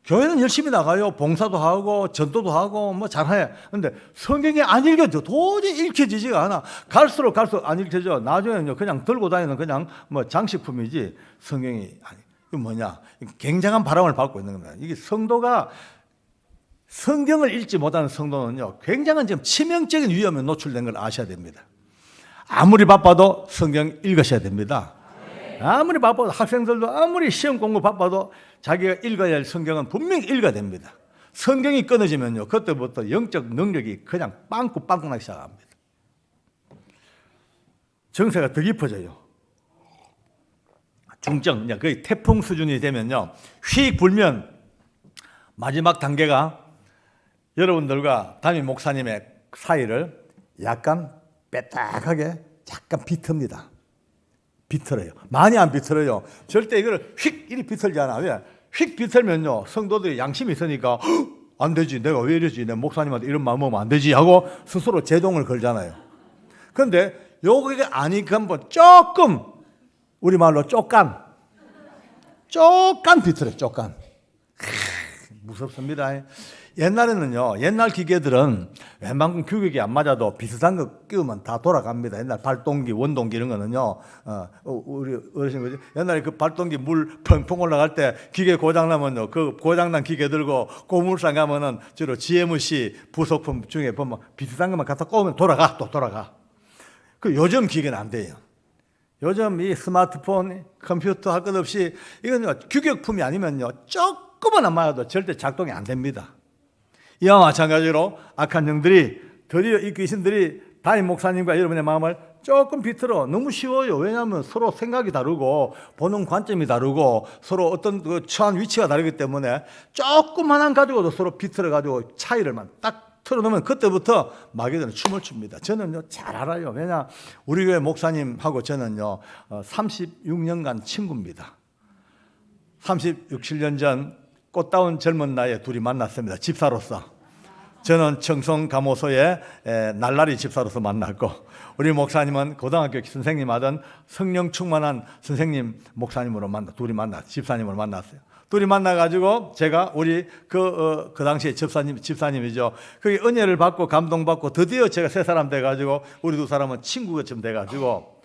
교회는 열심히 나가요. 봉사도 하고 전도도 하고 뭐 잘해. 근데 성경이 안 읽혀져. 도저히 읽혀지지가 않아. 갈수록 안 읽혀져. 나중에는 그냥 들고 다니는 그냥 뭐 장식품이지 성경이 아니. 이거 뭐냐? 굉장한 바람을 받고 있는 겁니다. 이게 성도가 성경을 읽지 못하는 성도는요, 굉장한 지금 치명적인 위험에 노출된 걸 아셔야 됩니다. 아무리 바빠도 성경 읽으셔야 됩니다. 아무리 바빠도 학생들도 아무리 시험 공부 바빠도 자기가 읽어야 할 성경은 분명히 읽어야 됩니다. 성경이 끊어지면요, 그때부터 영적 능력이 그냥 빵꾸 나기 시작합니다. 정세가 더 깊어져요. 중정, 거의 태풍 수준이 되면요, 휙 불면 마지막 단계가 여러분들과 담임 목사님의 사이를 약간 빼딱하게 약간 비틉니다. 비틀어요. 많이 안 비틀어요. 절대 이걸 휙 이리 비틀지 않아. 왜? 휙 비틀면요, 성도들이 양심이 있으니까 안 되지, 내가 왜 이러지, 내 목사님한테 이런 마음 먹으면 안 되지 하고 스스로 제동을 걸잖아요. 그런데 요게 아니까 한번 조금 우리말로 쪽간 비틀어요. 쪽간. 무섭습니다. 옛날에는요, 옛날 기계들은 웬만큼 규격이 안 맞아도 비슷한 거 끼우면 다 돌아갑니다. 옛날 발동기, 원동기 이런 거는요, 우리 어르신 옛날에 그 발동기 물 펑펑 올라갈 때 기계 고장나면요, 그 고장난 기계 들고 고물상 가면은 주로 GMC 부속품 중에 보면 비슷한 것만 갖다 꼽으면 또 돌아가. 그 요즘 기계는 안 돼요. 요즘 이 스마트폰, 컴퓨터 할 것 없이 이건 규격품이 아니면요, 조금만 안 맞아도 절대 작동이 안 됩니다. 이와 마찬가지로 악한 영들이 드디어 이 귀신들이 담임 목사님과 여러분의 마음을 조금 비틀어. 너무 쉬워요. 왜냐하면 서로 생각이 다르고 보는 관점이 다르고 서로 어떤 그 처한 위치가 다르기 때문에 조금만 가지고도 서로 비틀어 가지고 차이를만 딱 틀어놓으면 그때부터 마귀들은 춤을 춥니다. 저는요 잘 알아요. 왜냐, 우리 교회 목사님하고 저는요 36년간 친구입니다. 36, 7년 전 꽃다운 젊은 나이에 둘이 만났습니다. 집사로서. 저는 청송 감호소에 날라리 집사로서 만났고, 우리 목사님은 고등학교 선생님 하던 성령 충만한 선생님 목사님으로 둘이 집사님으로 만났어요. 둘이 만나가지고 제가 우리 그 당시에 집사님이죠. 그게 은혜를 받고 감동받고 드디어 제가 세 사람 돼가지고 우리 두 사람은 친구처럼 돼가지고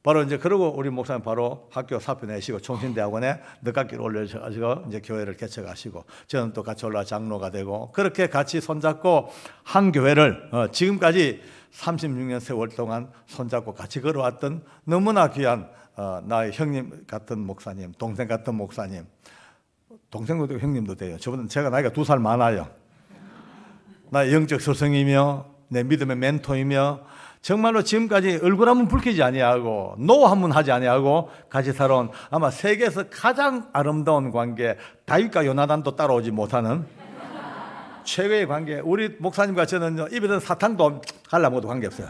바로 이제 그러고 우리 목사님 바로 학교 사표 내시고 총신대학원에 늦깎이로 올려가지고 이제 교회를 개척하시고 저는 또 같이 올라 장로가 되고 그렇게 같이 손잡고 한 교회를 지금까지 36년 세월 동안 손잡고 같이 걸어왔던 너무나 귀한 나의 형님 같은 목사님, 동생 같은 목사님, 동생도 되고 형님도 돼요. 저분은 제가 나이가 2살 많아요. 나의 영적 스승이며 내 믿음의 멘토이며 정말로 지금까지 얼굴 한번 붉히지 아니하고 노 한번 하지 아니하고 같이 살아온 아마 세계에서 가장 아름다운 관계, 다윗과 요나단도 따라오지 못하는 최고의 관계. 우리 목사님과 저는 입에 든 사탕도 갈라먹어도 관계없어요.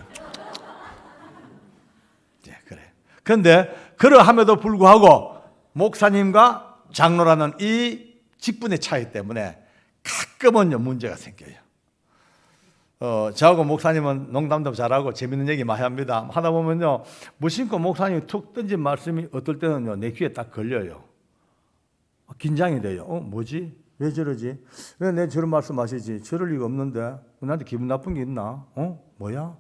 그래. 그런데 그러함에도 불구하고 목사님과 장로라는 이 직분의 차이 때문에 가끔은요 문제가 생겨요. 저하고 목사님은 농담도 잘하고 재밌는 얘기 많이 합니다. 하다 보면요, 무심코 목사님이 툭 던진 말씀이 어떨 때는요, 내 귀에 딱 걸려요. 긴장이 돼요. 뭐지? 왜 저러지? 왜 내 저런 말씀 하시지? 저럴 리가 없는데. 나한테 기분 나쁜 게 있나? 뭐야?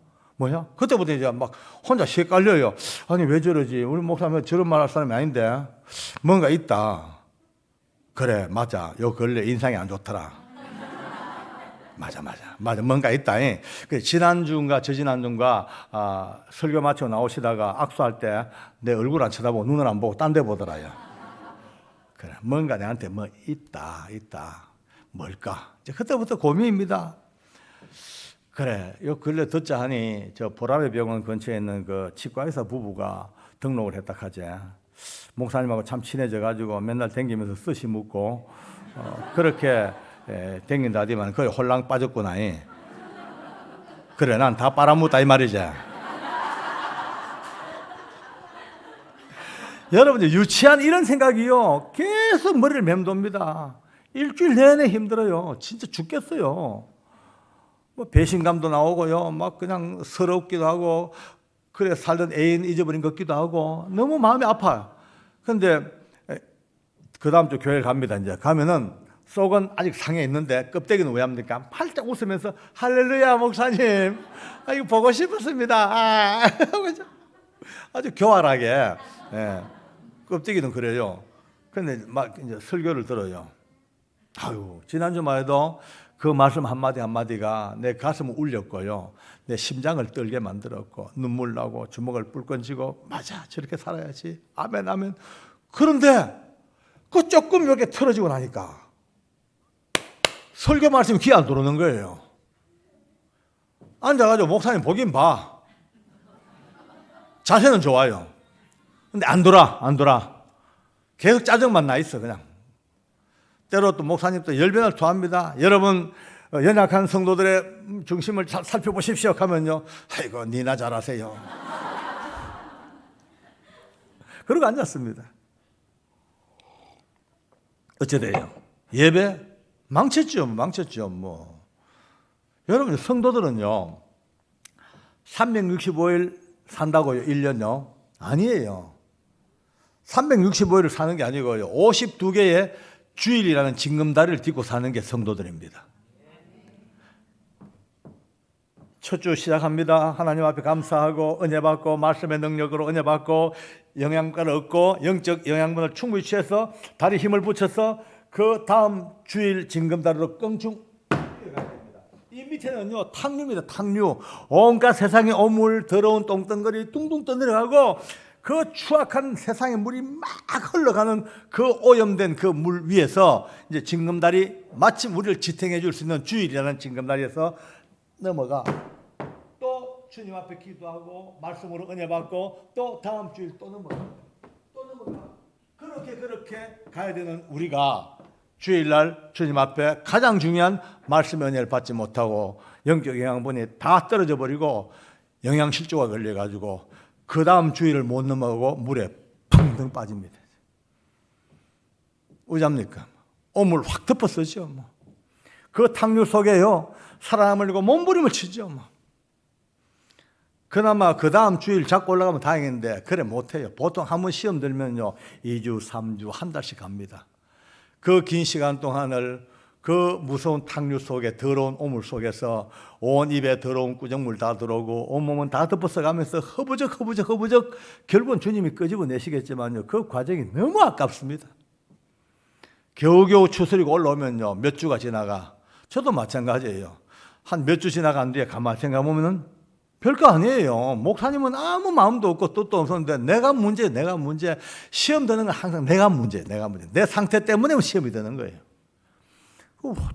그때부터 이제 막 혼자 헷갈려요. 아니, 왜 저러지? 우리 목사님 저런 말 할 사람이 아닌데. 뭔가 있다. 그래, 맞아. 요 근래 인상이 안 좋더라. 맞아. 뭔가 있다. 지난주인가 저지난주인가 설교 마치고 나오시다가 악수할 때 내 얼굴 안 쳐다보고 눈을 안 보고 딴 데 보더라요. 그래, 뭔가 내한테 뭐 있다. 뭘까? 그때부터 고민입니다. 그래, 요 근래 듣자 하니 저 보라매 병원 근처에 있는 그 치과의사 부부가 등록을 했다 하지. 목사님하고 참 친해져가지고 맨날 댕기면서 스시 묻고 그렇게 댕긴다 하더만 거의 홀랑 빠졌구나. 그래, 난 다 빨아묻다 이 말이지. 여러분들 유치한 이런 생각이요 계속 머리를 맴돕니다. 일주일 내내 힘들어요. 진짜 죽겠어요. 뭐 배신감도 나오고요. 막 그냥 서럽기도 하고, 그래 살던 애인 잊어버린 것 같기도 하고, 너무 마음이 아파요. 그런데 그 다음 주 교회를 갑니다. 이제 가면은 속은 아직 상해 있는데 껍데기는 왜 합니까? 팔짝 웃으면서 할렐루야 목사님, 이거 보고 싶었습니다. 아주 교활하게. 껍데기는 그래요. 근데 막 이제 설교를 들어요. 아유, 지난주만 해도 그 말씀 한마디 한마디가 내 가슴을 울렸고요. 내 심장을 떨게 만들었고, 눈물 나고 주먹을 불끈 쥐고, 맞아, 저렇게 살아야지. 아멘, 아멘. 그런데 그 조금 이렇게 틀어지고 나니까 설교 말씀이 귀 안 들어오는 거예요. 앉아가지고 목사님 보긴 봐. 자세는 좋아요. 근데 안 돌아. 계속 짜증만 나 있어, 그냥. 때로 또 목사님도 열변을 토합니다. 여러분, 연약한 성도들의 중심을 살펴보십시오 하면요, 아이고, 니나 잘하세요. 그러고 앉았습니다. 어째 돼요? 예배? 망쳤죠. 뭐. 여러분, 성도들은요, 365일 산다고요, 1년요? 아니에요. 365일을 사는 게 아니고요, 52개의 주일이라는 징검다리를 딛고 사는 게 성도들입니다. 첫 주 시작합니다. 하나님 앞에 감사하고 은혜 받고 말씀의 능력으로 은혜 받고 영양가를 얻고 영적 영양분을 충분히 취해서 다리 힘을 붙여서 그 다음 주일 징검다리로 껑충 뛰어가야 됩니다. 이 밑에는요 탕류입니다. 탕류. 온갖 세상의 오물 더러운 똥덩어리 둥둥 떠내려가고 그 추악한 세상의 물이 막 흘러가는 그 오염된 그 물 위에서 이제 징검다리, 마침 우리를 지탱해 줄 수 있는 주일이라는 징검다리에서 넘어가 또 주님 앞에 기도하고 말씀으로 은혜 받고 또 다음 주일 또 넘어가 그렇게 가야 되는 우리가 주일날 주님 앞에 가장 중요한 말씀의 은혜를 받지 못하고 영적 영양분이 다 떨어져 버리고 영양실조가 걸려가지고 그 다음 주일을 못 넘어가고 물에 펑덩 빠집니다. 어쩝니까? 오물 확 덮었었죠. 그 탕류 속에요 살아남으려고 몸부림을 치죠. 그나마 그 다음 주일 잡고 올라가면 다행인데 그래 못해요. 보통 한 번 시험 들면요 2주, 3주, 한 달씩 갑니다. 그 긴 시간 동안을 그 무서운 탕류 속에 더러운 오물 속에서 온 입에 더러운 꾸정물 다 들어오고 온몸은 다 덮어서 가면서 허부적 결국은 주님이 끄집어내시겠지만요 그 과정이 너무 아깝습니다. 겨우겨우 추스리고 올라오면요 몇 주가 지나가. 저도 마찬가지예요. 한 몇 주 지나간 뒤에 가만히 생각해보면 별거 아니에요. 목사님은 아무 마음도 없고 뜻도 없었는데 내가 문제. 시험 드는 건 항상 내가 문제. 내 상태 때문에 시험이 되는 거예요.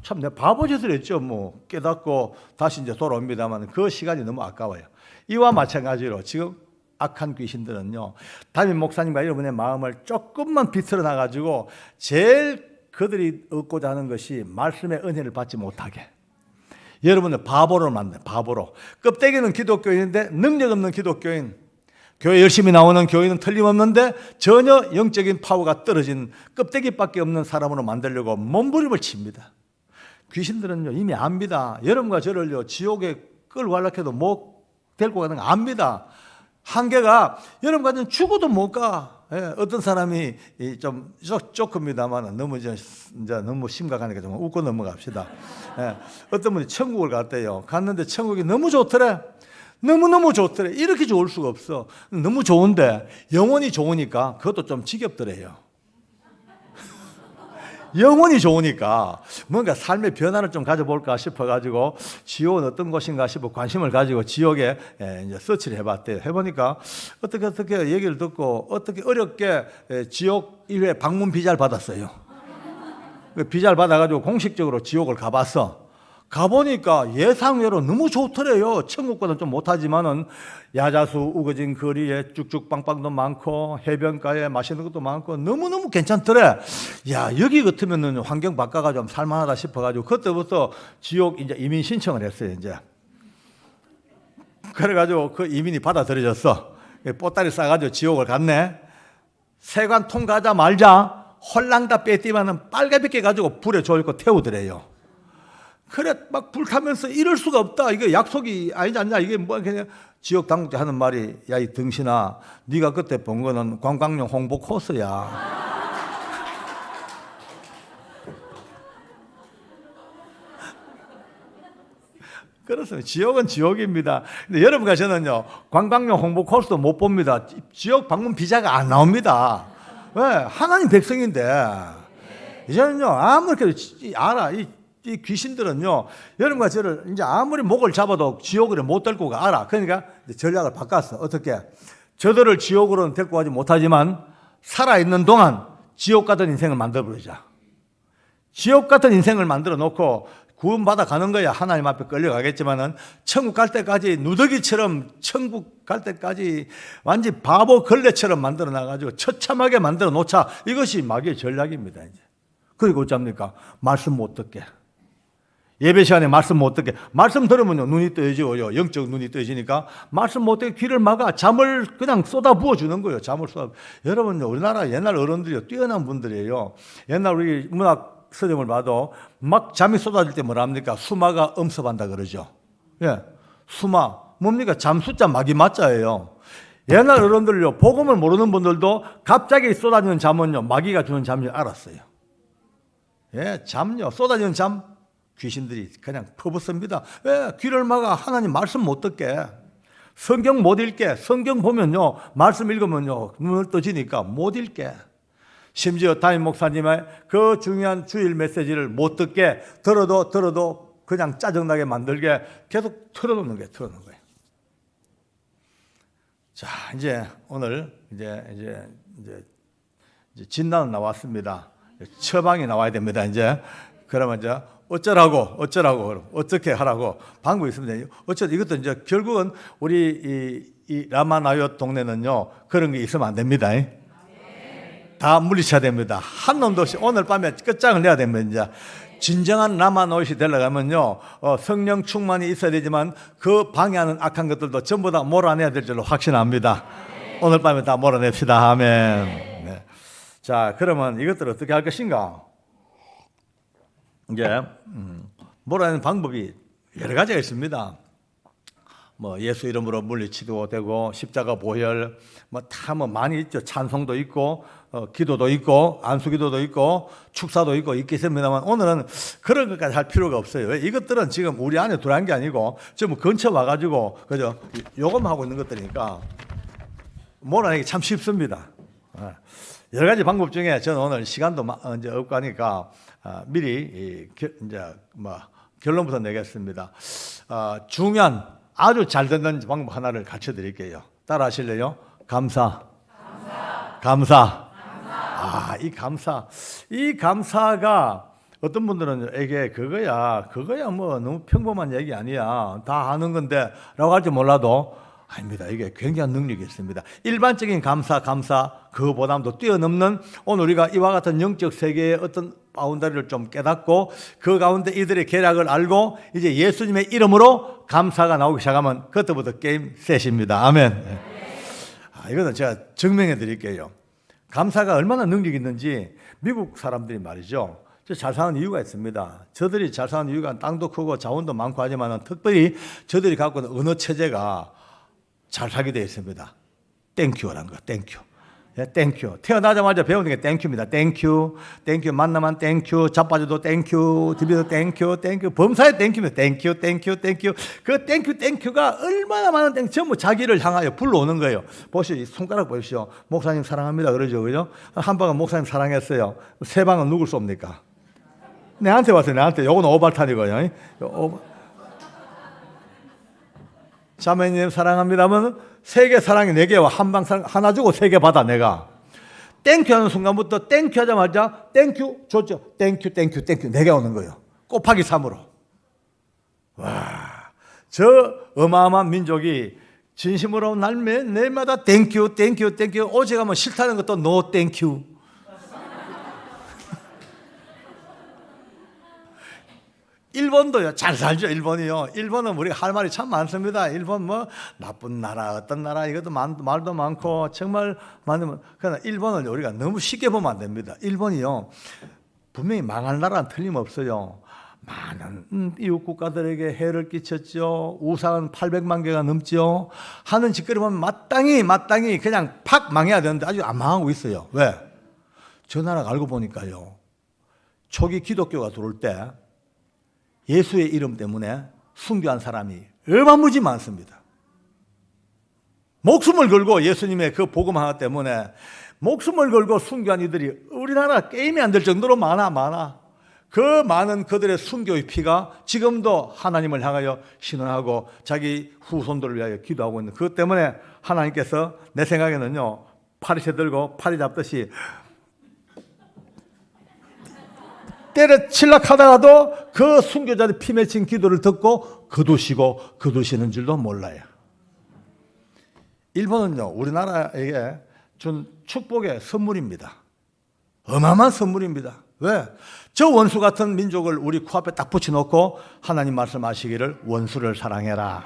참 내가 바보짓을 했죠. 깨닫고 다시 이제 돌아옵니다만 그 시간이 너무 아까워요. 이와 마찬가지로 지금 악한 귀신들은요 담임 목사님과 여러분의 마음을 조금만 비틀어 놔가지고 제일 그들이 얻고자 하는 것이 말씀의 은혜를 받지 못하게 여러분을 바보로 만드는 바보로. 껍데기는 기독교인인데 능력 없는 기독교인, 교회 열심히 나오는 교인은 틀림없는데 전혀 영적인 파워가 떨어진 껍데기밖에 없는 사람으로 만들려고 몸부림을 칩니다. 귀신들은요 이미 압니다. 여러분과 저를요 지옥에 끌고 가려고 해도 못 데리고 가는 거 압니다. 한계가 여러분과 죽어도 못 가. 어떤 사람이 좀 조금입니다만 너무 너무 심각하니까 좀 웃고 넘어갑시다. 어떤 분이 천국을 갔대요. 갔는데 천국이 너무 좋더래. 너무너무 좋더래. 이렇게 좋을 수가 없어. 너무 좋은데 영원히 좋으니까 그것도 좀 지겹더래요. 영원히 좋으니까 뭔가 삶의 변화를 좀 가져볼까 싶어가지고 지옥은 어떤 곳인가 싶어 관심을 가지고 지옥에 이제 서치를 해봤대요. 해보니까 어떻게 얘기를 듣고 어떻게 어렵게 지옥 1회 방문 비자를 받았어요. 그 비자를 받아가지고 공식적으로 지옥을 가봤어. 가보니까 예상외로 너무 좋더래요. 천국보다는 좀 못하지만은 야자수 우거진 거리에 쭉쭉 빵빵도 많고 해변가에 맛있는 것도 많고 너무너무 괜찮더래. 야, 여기 같으면은 환경 바꿔가지고 살만하다 싶어가지고 그때부터 지옥 이제 이민 신청을 했어요. 이제 그래가지고 그 이민이 받아들여졌어. 보따리 싸가지고 지옥을 갔네. 세관 통과하자마자 홀랑다 빼띠만은 빨갛게 가지고 불에 조이고 태우더래요. 그래 막 불타면서 이럴 수가 없다. 이거 약속이 아니지 않냐. 이게 뭐 그냥 지역 당국자 하는 말이 야 이 등신아 네가 그때 본 거는 관광용 홍보 코스야. 그렇습니다. 지옥은 지옥입니다. 근데 여러분 가셔는요 관광용 홍보 코스도 못 봅니다. 지옥 방문 비자가 안 나옵니다. 왜? 하나님 백성인데 이제는요 아무리 알아 이 귀신들은요, 여러분과 저를 이제 아무리 목을 잡아도 지옥으로 못 데리고 가, 알아. 그러니까 전략을 바꿨어. 어떻게? 저들을 지옥으로는 데리고 가지 못하지만, 살아있는 동안 지옥 같은 인생을 만들어버리자. 지옥 같은 인생을 만들어 놓고, 구원받아 가는 거야. 하나님 앞에 끌려가겠지만은, 천국 갈 때까지 누더기처럼, 천국 갈 때까지 완전 바보 걸레처럼 만들어 놔가지고, 처참하게 만들어 놓자. 이것이 마귀의 전략입니다, 이제. 그리고 어쩝니까? 말씀 못 듣게. 예배 시간에 말씀 못 듣게. 말씀 들으면요 눈이 떠지고요 영적 눈이 떠지니까 말씀 못 듣게 귀를 막아 잠을 그냥 쏟아 부어 주는 거예요. 잠을 쏟아. 여러분요 우리나라 옛날 어른들이요 뛰어난 분들이에요. 옛날 우리 문학 서점을 봐도 막 잠이 쏟아질 때 뭐라 합니까? 수마가 엄습한다 그러죠. 예, 수마 뭡니까? 잠수자 마귀 맞자예요. 옛날 어른들요 복음을 모르는 분들도 갑자기 쏟아지는 잠은요 마귀가 주는 잠인 줄 알았어요. 예, 잠요 쏟아지는 잠. 귀신들이 그냥 퍼붓습니다. 왜? 귀를 막아. 하나님 말씀 못 듣게. 성경 못 읽게. 성경 보면요 말씀 읽으면요 눈을 떠지니까 못 읽게. 심지어 담임 목사님의 그 중요한 주일 메시지를 못 듣게. 들어도 그냥 짜증나게 만들게 계속 틀어놓는 거예요. 자, 이제 오늘 이제 진단은 나왔습니다. 처방이 나와야 됩니다. 그러면 어쩌라고 어떻게 하라고 방법이 있습니다. 어쨌든 이것도 이제 결국은 우리 이 라마나요 동네는요 그런 게 있으면 안 됩니다. 다 물리쳐야 됩니다. 한 놈도 없이 오늘 밤에 끝장을 내야 됩니다. 진정한 라마노릇이 되려면요 성령 충만이 있어야 되지만 그 방해하는 악한 것들도 전부 다 몰아내야 될 줄로 확신합니다. 오늘 밤에 다 몰아냅시다. 아멘. 네. 자, 그러면 이것들을 어떻게 할 것인가? 이제 몰아내는 방법이 여러 가지가 있습니다. 뭐 예수 이름으로 물리치도 되고 십자가 보혈 다 많이 있죠. 찬송도 있고 기도도 있고 안수기도도 있고 축사도 있겠습니다만 오늘은 그런 것까지 할 필요가 없어요. 왜? 이것들은 지금 우리 안에 들어간 게 아니고 지금 근처 와가지고 그죠? 요금하고 있는 것들이니까 몰아내기 참 쉽습니다. 여러 가지 방법 중에 저는 오늘 시간도 이제 없고 하니까 미리 이제 결론부터 내겠습니다. 중요한 아주 잘 듣는 방법 하나를 가르쳐 드릴게요. 따라 하실래요? 감사. 이 감사가 어떤 분들은 이게 그거야 뭐 너무 평범한 얘기 아니야. 다 아는 건데 라고 할지 몰라도 아닙니다. 이게 굉장한 능력이 있습니다. 일반적인 감사 그거보다도 뛰어넘는 오늘 우리가 이와 같은 영적 세계의 어떤 바운더리를 좀 깨닫고 그 가운데 이들의 계략을 알고 이제 예수님의 이름으로 감사가 나오기 시작하면 그때부터 게임 셋입니다. 아멘. 이거는 제가 증명해 드릴게요. 감사가 얼마나 능력이 있는지 미국 사람들이 말이죠. 잘 사는 이유가 있습니다. 저들이 잘 사는 이유가 땅도 크고 자원도 많고 하지만 특별히 저들이 갖고 있는 언어 체제가 잘 살게 되어 있습니다. 땡큐라는 거, 땡큐. 땡큐. 태어나자마자 배우는 게 땡큐입니다. 땡큐. 만나면 땡큐. 자빠져도 땡큐. 집에도 땡큐. 범사에 땡큐입니다. 땡큐. 그 땡큐가 얼마나 많은 땡큐. 전부 자기를 향하여 불러오는 거예요. 보시오. 손가락 보십시오. 목사님 사랑합니다. 그러죠. 그죠? 한 방은 목사님 사랑했어요. 세 방은 누굴 쏩니까? 내한테 왔어요. 내한테. 요건 오발탄이고요. 자매님 사랑합니다 하면 세 개 사랑이 네 개와 한 방 사랑 하나 주고 세 개 받아 내가. 땡큐 하는 순간부터 땡큐 하자마자 땡큐 좋죠. 땡큐 네 개 오는 거예요. 곱하기 3으로. 저 어마어마한 민족이 진심으로 날마다 땡큐 땡큐 땡큐, 오직 하면 싫다는 것도 노 땡큐. 일본도요, 잘 살죠. 일본이요. 일본은 우리가 할 말이 참 많습니다. 일본 뭐 나쁜 나라, 어떤 나라, 이것도 말도 많고 정말 많으면, 그러나 일본을 우리가 너무 쉽게 보면 안 됩니다. 일본이요, 분명히 망할 나라는 틀림없어요. 많은 이웃 국가들에게 해를 끼쳤죠. 우상은 800만 개가 넘죠. 하는 짓거리 보면 마땅히 그냥 팍 망해야 되는데 아직 안 망하고 있어요. 왜? 저 나라가 알고 보니까요, 초기 기독교가 들어올 때 예수의 이름 때문에 순교한 사람이 어마무지 많습니다. 목숨을 걸고 예수님의 그 복음 하나 때문에 목숨을 걸고 순교한 이들이 우리나라 게임이 안 될 정도로 많아. 그 많은 그들의 순교의 피가 지금도 하나님을 향하여 신원하고 자기 후손들을 위하여 기도하고 있는, 그것 때문에 하나님께서 내 생각에는요, 파리채 들고 파리 잡듯이 때려치려 하다가도 그 순교자의 피 맺힌 기도를 듣고 거두시는 줄도 몰라요. 일본은요, 우리나라에게 준 축복의 선물입니다. 어마어마한 선물입니다. 왜? 저 원수 같은 민족을 우리 코앞에 딱 붙여놓고 하나님 말씀하시기를 원수를 사랑해라.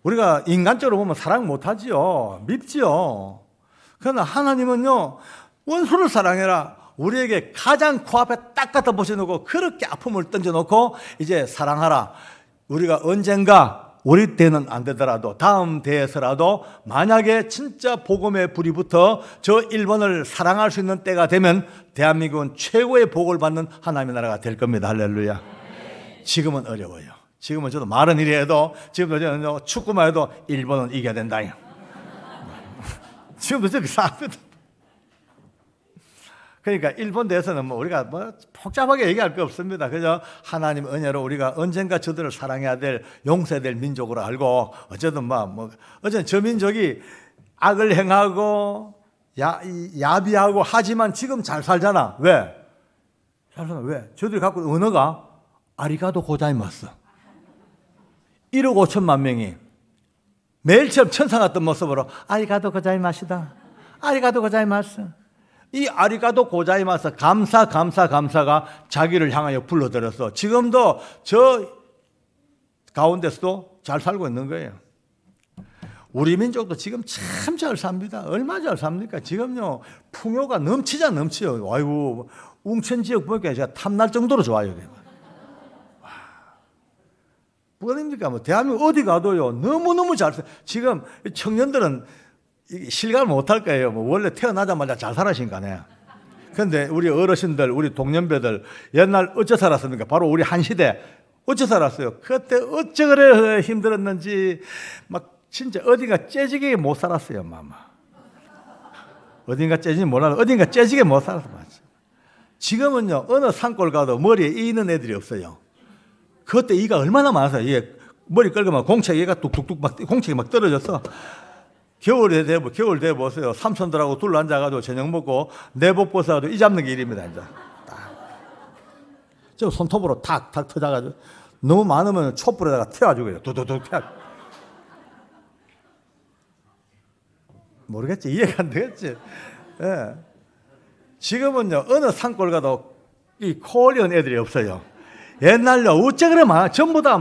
우리가 인간적으로 보면 사랑 못하지요. 밉지요. 그러나 하나님은요, 원수를 사랑해라. 우리에게 가장 코앞에 딱 갖다 붙여놓고 그렇게 아픔을 던져놓고 이제 사랑하라. 우리가 언젠가 우리 때는 안 되더라도 다음 대에서라도 만약에 진짜 복음의 불이 붙어 저 일본을 사랑할 수 있는 때가 되면 대한민국은 최고의 복을 받는 하나님의 나라가 될 겁니다. 할렐루야. 지금은 어려워요. 지금은 저도 말은 이리 해도, 지금도 저는 축구만 해도 일본은 이겨야 된다. 지금도 저기 싸거든. 그러니까 일본 대해서는 뭐 우리가 뭐 복잡하게 얘기할 거 없습니다. 그저 하나님 은혜로 우리가 언젠가 저들을 사랑해야 될, 용서해야 될 민족으로 알고, 어쨌든 어쨌든 저 민족이 악을 행하고 야비하고 하지만 지금 잘 살잖아. 왜? 잘 살아. 왜? 저들이 갖고 있는 언어가 아리가도 고자이마스. 1억 5천만 명이 매일처럼 천사 같은 모습으로 아리가도 고자이마시다, 아리가도 고자이마스. 이 아리가도 고자이마스, 감사가 자기를 향하여 불러들여서 지금도 저 가운데서도 잘 살고 있는 거예요. 우리 민족도 지금 참 잘 삽니다. 얼마나 잘 삽니까? 지금요, 풍요가 넘치요. 아이고, 웅천 지역 보니까 제가 탐날 정도로 좋아요. 뭐입니까? 대한민국 어디 가도요, 너무너무 잘 살. 지금 청년들은 실감을 못할 거예요. 원래 태어나자마자 잘 살아신가네. 그런데 우리 어르신들, 우리 동년배들 옛날 어째 살았습니까? 바로 우리 한 시대 어째 살았어요. 그때 어째 그래 힘들었는지 진짜 어디가 째지게 못 살았어요. 어딘가 째지게 몰라도 어딘가 째지게 못 살았어. 지금은요, 어느 산골 가도 머리에 이 있는 애들이 없어요. 그때 이가 얼마나 많아서 이게 머리 끌고만 공책이가 뚝뚝뚝 공책이 떨어졌어. 겨울 돼 보세요. 삼촌들하고 둘러 앉아가지고 저녁 먹고 내복 벗어가지고 이 잡는 게 일입니다. 이제 저 손톱으로 탁탁 터져가지고 너무 많으면 촛불에다가 태워주고요. 두두둑 태워. 모르겠지, 이해가 안 되겠지. 예. 지금은요, 어느 산골 가도 이 코 올리는 애들이 없어요. 옛날요, 어째 그래 전부 다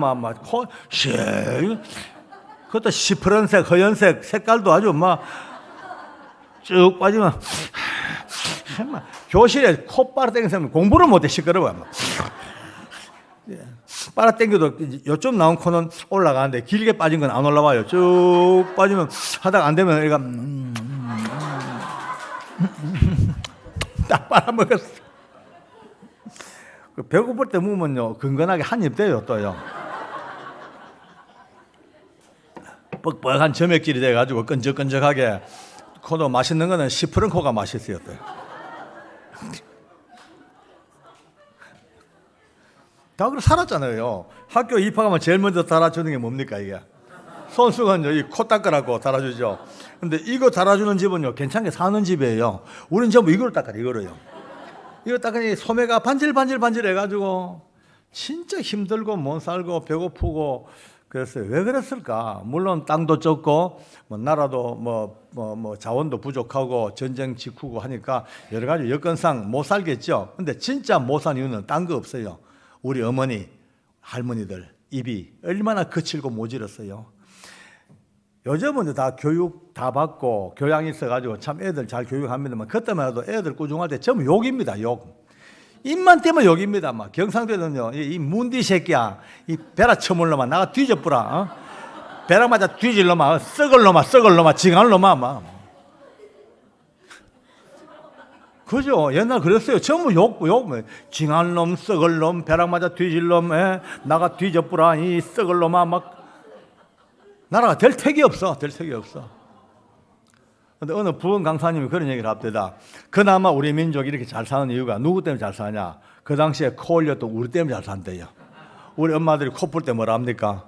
그것도 시퍼런색, 허연색, 색깔도 아주 쭉 빠지면 교실에 코 빨아당기면 공부를 못해. 시끄러워. 빨아당겨도 요점 나온 코는 올라가는데 길게 빠진 건 안 올라와요. 쭉 빠지면 하다가 안 되면 애가 딱 빨아먹었어. 배고플 때 먹으면요, 근근하게 한 입 돼요. 또요, 뻑뻑한 점액질이 돼가지고 끈적끈적하게. 코도 맛있는 거는 시퍼런 코가 맛있어요. 또 다 그렇게 살았잖아요. 학교 입학하면 제일 먼저 달아주는 게 뭡니까? 이게 손수건요, 이 코 닦으라고 달아주죠. 근데 이거 달아주는 집은요, 괜찮게 사는 집이에요. 우린 전부 이걸 닦아요. 이거로요. 이거 딱 그냥 소매가 반질반질 해가지고 진짜 힘들고 못 살고 배고프고 그랬어요. 왜 그랬을까? 물론 땅도 적고 뭐 나라도 뭐 자원도 부족하고 전쟁 직후고 하니까 여러 가지 여건상 못 살겠죠. 근데 진짜 못 산 이유는 딴 거 없어요. 우리 어머니, 할머니들 입이 얼마나 거칠고 모질었어요. 요즘은 다 교육 다 받고 교양이 있어가지고 참 애들 잘 교육합니다만 그때만 해도 애들 꾸중할 때 전부 욕입니다. 욕. 입만 떼면 욕입니다. 막 경상도에는요, 이 문디 새끼야, 이 베라 처물 놈아, 나가 뒤져뿌라, 어? 베라 맞아 뒤질 놈아, 썩을 놈아, 징할 놈아, 막. 그죠? 옛날 그랬어요. 전부 욕, 징할 놈, 썩을 놈, 베라 맞아 뒤질 놈, 나가 뒤져뿌라, 이 썩을 놈아, 막. 나라가 될 택이 없어. 근데 어느 부원 강사님이 그런 얘기를 합니다. 그나마 우리 민족이 이렇게 잘 사는 이유가 누구 때문에 잘 사냐? 그 당시에 코 올렸던 우리 때문에 잘 산대요. 우리 엄마들이 코 풀 때 뭐라 합니까?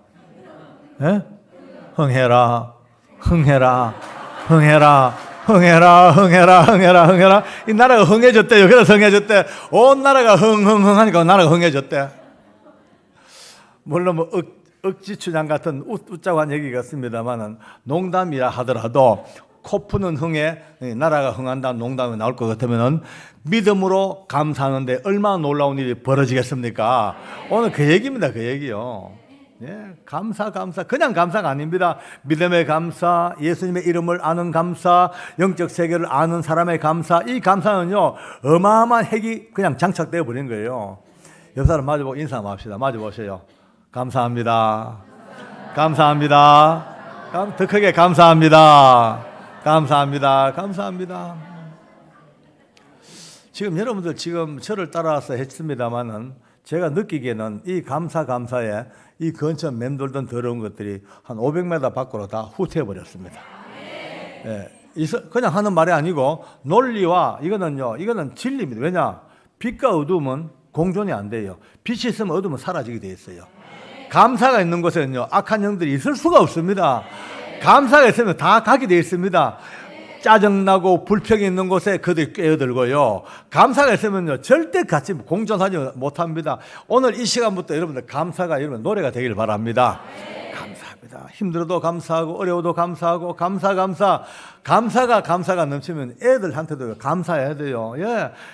예? 흥해라. 이 나라가 흥해졌대요. 그래서 흥해졌대. 온 나라가 흥하니까 나라가 흥해졌대. 물론 뭐 억지추장 같은 웃자고 한 얘기가 있습니다만은 농담이라 하더라도 코 푸는 흥에 나라가 흥한다는 농담이 나올 것 같으면은 믿음으로 감사하는데 얼마나 놀라운 일이 벌어지겠습니까? 오늘 그 얘기입니다. 그 얘기요. 예, 감사. 그냥 감사가 아닙니다. 믿음의 감사, 예수님의 이름을 아는 감사, 영적 세계를 아는 사람의 감사. 이 감사는요, 어마어마한 핵이 그냥 장착되어 버린 거예요. 옆 사람 마주보고 인사 한번 합시다. 마주보세요. 감사합니다. 더 크게 감사합니다. 지금 여러분들 지금 저를 따라서 했습니다만은 제가 느끼기에는 이 감사에 이 근처 맴돌던 더러운 것들이 한 500m 밖으로 다 후퇴해버렸습니다. 예, 그냥 하는 말이 아니고 논리와 이거는 진리입니다. 왜냐? 빛과 어둠은 공존이 안 돼요. 빛이 있으면 어둠은 사라지게 돼 있어요. 감사가 있는 곳에는요, 악한 영들이 있을 수가 없습니다. 감사가 있으면 다 가게 되어 있습니다. 짜증나고 불평이 있는 곳에 그들이 끼어들고요. 감사가 있으면요, 절대 같이 공존하지 못합니다. 오늘 이 시간부터 여러분들 감사가 여러분 노래가 되길 바랍니다. 감사합니다. 힘들어도 감사하고 어려워도 감사하고 감사가 넘치면 애들한테도 감사해야 돼요.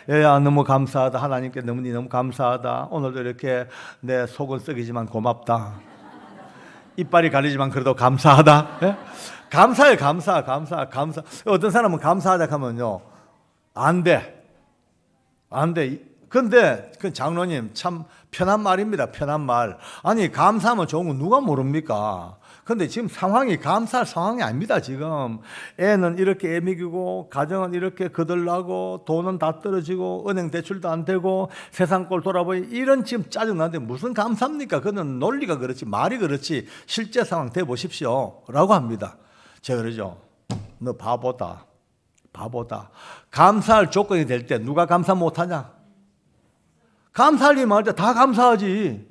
얘야 너무 감사하다. 하나님께 너무 감사하다. 오늘도 이렇게 내 속은 썩이지만 고맙다. 이빨이 갈리지만 그래도 감사하다. 예? 감사해. 감사. 어떤 사람은 감사하자 하면요, 안 돼. 근데 그 장로님 참 편한 말입니다. 편한 말. 아니 감사하면 좋은 거 누가 모릅니까? 근데 지금 상황이 감사할 상황이 아닙니다. 지금 애는 이렇게 애미기고 가정은 이렇게 거들나고 돈은 다 떨어지고 은행 대출도 안 되고 세상 꼴 돌아보니 이런 지금 짜증나는데 무슨 감사합니까? 그는 논리가 그렇지 말이 그렇지 실제 상황 대보십시오 라고 합니다. 제가 그러죠. 너 바보다. 감사할 조건이 될 때 누가 감사 못하냐? 감사할 일 많을 때 다 감사하지.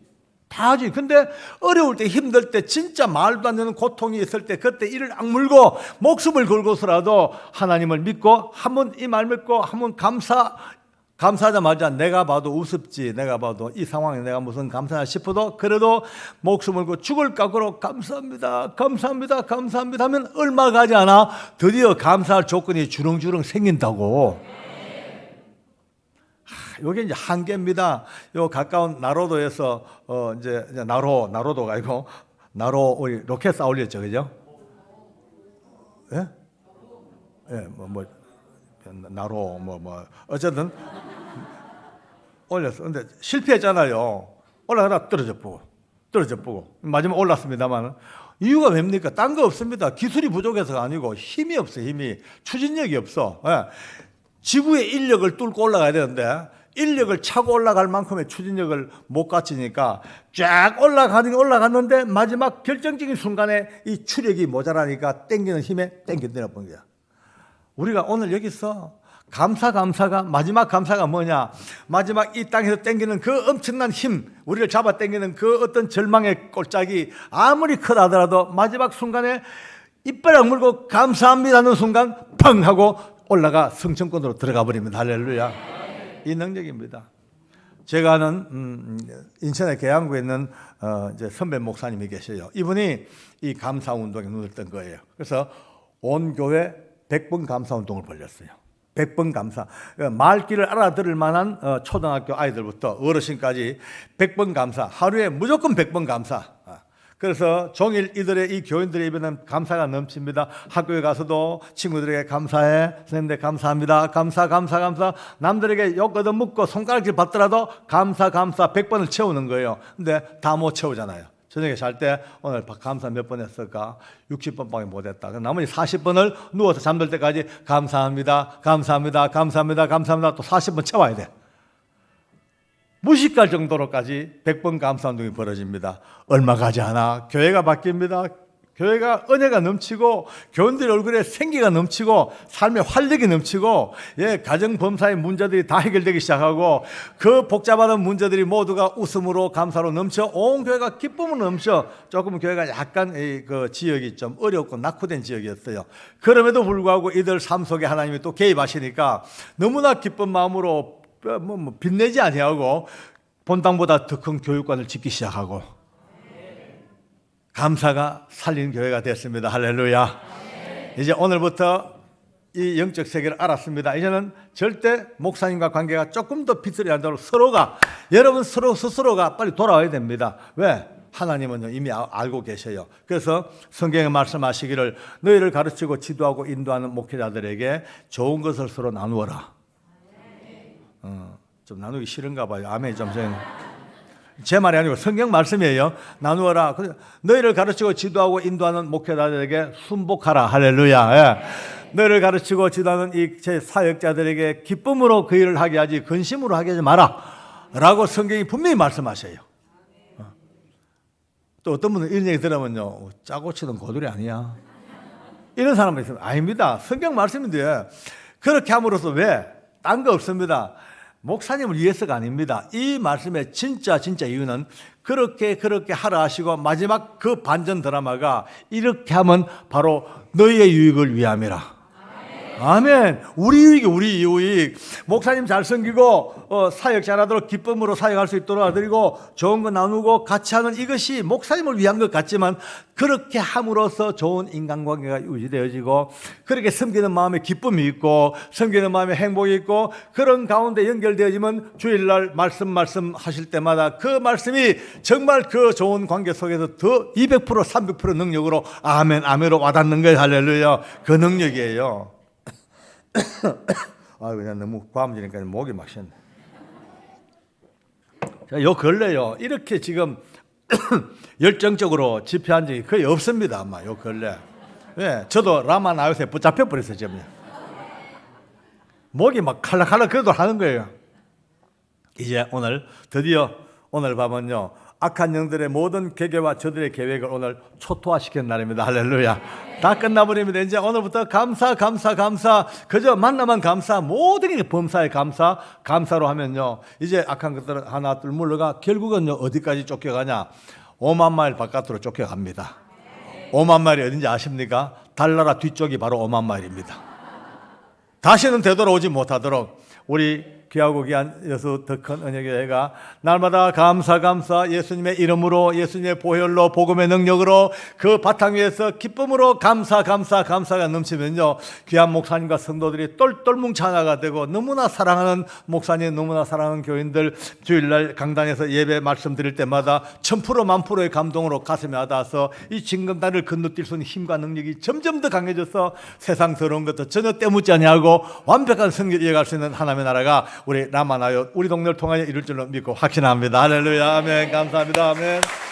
다 하지. 근데 어려울 때 힘들 때 진짜 말도 안 되는 고통이 있을 때 그때 이를 악물고 목숨을 걸고서라도 하나님을 믿고 한번 이 말 믿고 한번 감사하자마자 내가 봐도 우습지. 내가 봐도 이 상황에 내가 무슨 감사하나 싶어도 그래도 목숨을 걸고 죽을 각오로 감사합니다 하면 얼마 가지 않아 드디어 감사할 조건이 주렁주렁 생긴다고. 이게 이제 한계입니다. 요 가까운 나로도에서 이제 나로도가 아니고 우리 로켓 쌓아 올렸죠, 그죠? 예? 예, 나로 어쨌든 올렸어. 근데 실패했잖아요. 올라가다 떨어져 보고 마지막 올랐습니다만 이유가 뭡니까? 딴 거 없습니다. 기술이 부족해서가 아니고 힘이 없어. 추진력이 없어. 예. 지구의 인력을 뚫고 올라가야 되는데 인력을 차고 올라갈 만큼의 추진력을 못 갖추니까 쫙 올라갔는데 마지막 결정적인 순간에 이 추력이 모자라니까 땡기는 힘에 땡겨내려 본 거야. 우리가 오늘 여기서 감사가 마지막 감사가 뭐냐? 마지막 이 땅에서 땡기는 그 엄청난 힘, 우리를 잡아 땡기는 그 어떤 절망의 꼴짝이 아무리 크다 하더라도 마지막 순간에 이빨 악물고 감사합니다 하는 순간 펑 하고 올라가 성천권으로 들어가 버립니다. 할렐루야. 이 능력입니다. 제가 아는 인천의 계양구에 있는 이제 선배 목사님이 계셔요. 이분이 이 감사 운동에 눈을 뜬 거예요. 그래서 온 교회 100번 감사 운동을 벌렸어요. 100번 감사. 말귀를 알아들을 만한 초등학교 아이들부터 어르신까지 100번 감사. 하루에 무조건 100번 감사. 그래서 종일 이들의 이 교인들의 입에는 감사가 넘칩니다. 학교에 가서도 친구들에게 감사해, 선생님들 감사합니다, 감사. 남들에게 욕 얻어먹고 손가락질 받더라도 감사 100번을 채우는 거예요. 근데 다 못 채우잖아요. 저녁에 잘 때 오늘 감사 몇 번 했을까? 60번밖에 못했다. 나머지 40번을 누워서 잠들 때까지 감사합니다, 또 40번 채워야 돼. 무식할 정도로까지 100번 감사운동이 벌어집니다. 얼마 가지 않아 교회가 바뀝니다. 교회가 은혜가 넘치고 교인들 얼굴에 생기가 넘치고 삶의 활력이 넘치고 가정범사의 문제들이 다 해결되기 시작하고 그 복잡한 문제들이 모두가 웃음으로 감사로 넘쳐 온 교회가 기쁨으로 넘쳐. 조금 교회가 약간 그 지역이 좀 어렵고 낙후된 지역이었어요. 그럼에도 불구하고 이들 삶 속에 하나님이 또 개입하시니까 너무나 기쁜 마음으로 빛내지 아니하고 본당보다 더 큰 교육관을 짓기 시작하고 감사가 살린 교회가 됐습니다. 할렐루야. 이제 오늘부터 이 영적 세계를 알았습니다. 이제는 절대 목사님과 관계가 조금 더 비틀이 안 되도록 여러분 스스로가 빨리 돌아와야 됩니다. 왜? 하나님은 이미 알고 계셔요. 그래서 성경에 말씀하시기를 너희를 가르치고 지도하고 인도하는 목회자들에게 좋은 것을 서로 나누어라. 좀 나누기 싫은가 봐요. 아멘. 제 말이 아니고 성경 말씀이에요. 나누어라. 너희를 가르치고 지도하고 인도하는 목회자들에게 순복하라. 할렐루야. 너희를 가르치고 지도하는 이 제 사역자들에게 기쁨으로 그 일을 하게 하지 근심으로 하게 하지 마라 라고 성경이 분명히 말씀하셔요. 또 어떤 분은 이런 얘기 들으면요, 짜고 치는 고들이 아니야, 이런 사람이 있어요. 아닙니다. 성경 말씀인데 그렇게 함으로써 왜? 딴 거 없습니다. 목사님을 위해서가 아닙니다. 이 말씀의 진짜 이유는 그렇게 하라 하시고 마지막 그 반전 드라마가 이렇게 하면 바로 너희의 유익을 위함이라. 아멘. 우리 유익이 우리 유익. 목사님 잘 섬기고 사역 잘하도록 기쁨으로 사역할 수 있도록 드리고 좋은 거 나누고 같이 하는 이것이 목사님을 위한 것 같지만 그렇게 함으로써 좋은 인간관계가 유지되어지고 그렇게 섬기는 마음에 기쁨이 있고 섬기는 마음에 행복이 있고 그런 가운데 연결되어지면 주일날 말씀 하실 때마다 그 말씀이 정말 그 좋은 관계 속에서 더 200% 300% 능력으로 아멘으로 와닿는 거예요. 할렐루야. 그 능력이에요. 그냥 너무 과음지니까 목이 막 쉬었네. 요 근래요, 이렇게 지금 열정적으로 집회한 적이 거의 없습니다. 아마 요 근래. 저도 라마 나요새 붙잡혀 버렸어요. 지금 목이 막 칼락칼락 그래도 하는 거예요. 이제 드디어 오늘 밤은요, 악한 영들의 모든 계획과 저들의 계획을 오늘 초토화시키는 날입니다. 할렐루야. 다 끝나버립니다. 이제 오늘부터 감사. 그저 만나만 감사. 모든 게 범사에 감사로 하면요, 이제 악한 것들은 하나 둘 물러가 결국은요, 어디까지 쫓겨가냐? 5만 마일 바깥으로 쫓겨갑니다. 5만 마일이 어딘지 아십니까? 달나라 뒤쪽이 바로 5만 마일입니다. 다시는 되돌아오지 못하도록 우리 귀하고 귀한 여수 더 큰 은혜교회가 날마다 감사 예수님의 이름으로 예수님의 보혈로 복음의 능력으로 그 바탕 위에서 기쁨으로 감사가 넘치면요, 귀한 목사님과 성도들이 똘똘 뭉쳐 하나가 되고 너무나 사랑하는 목사님, 너무나 사랑하는 교인들 주일날 강단에서 예배 말씀드릴 때마다 1000% 만프로의 감동으로 가슴에 와닿아서 이 징검다리를 건너뛸 수 있는 힘과 능력이 점점 더 강해져서 세상스러운 것도 전혀 때묻지 아니하고 완벽한 승리를 이어갈 수 있는 하나님의 나라가 우리 라마나요 우리 동네를 통하여 이룰 줄로 믿고 확신합니다. 할렐루야. 아멘. 감사합니다. 아멘.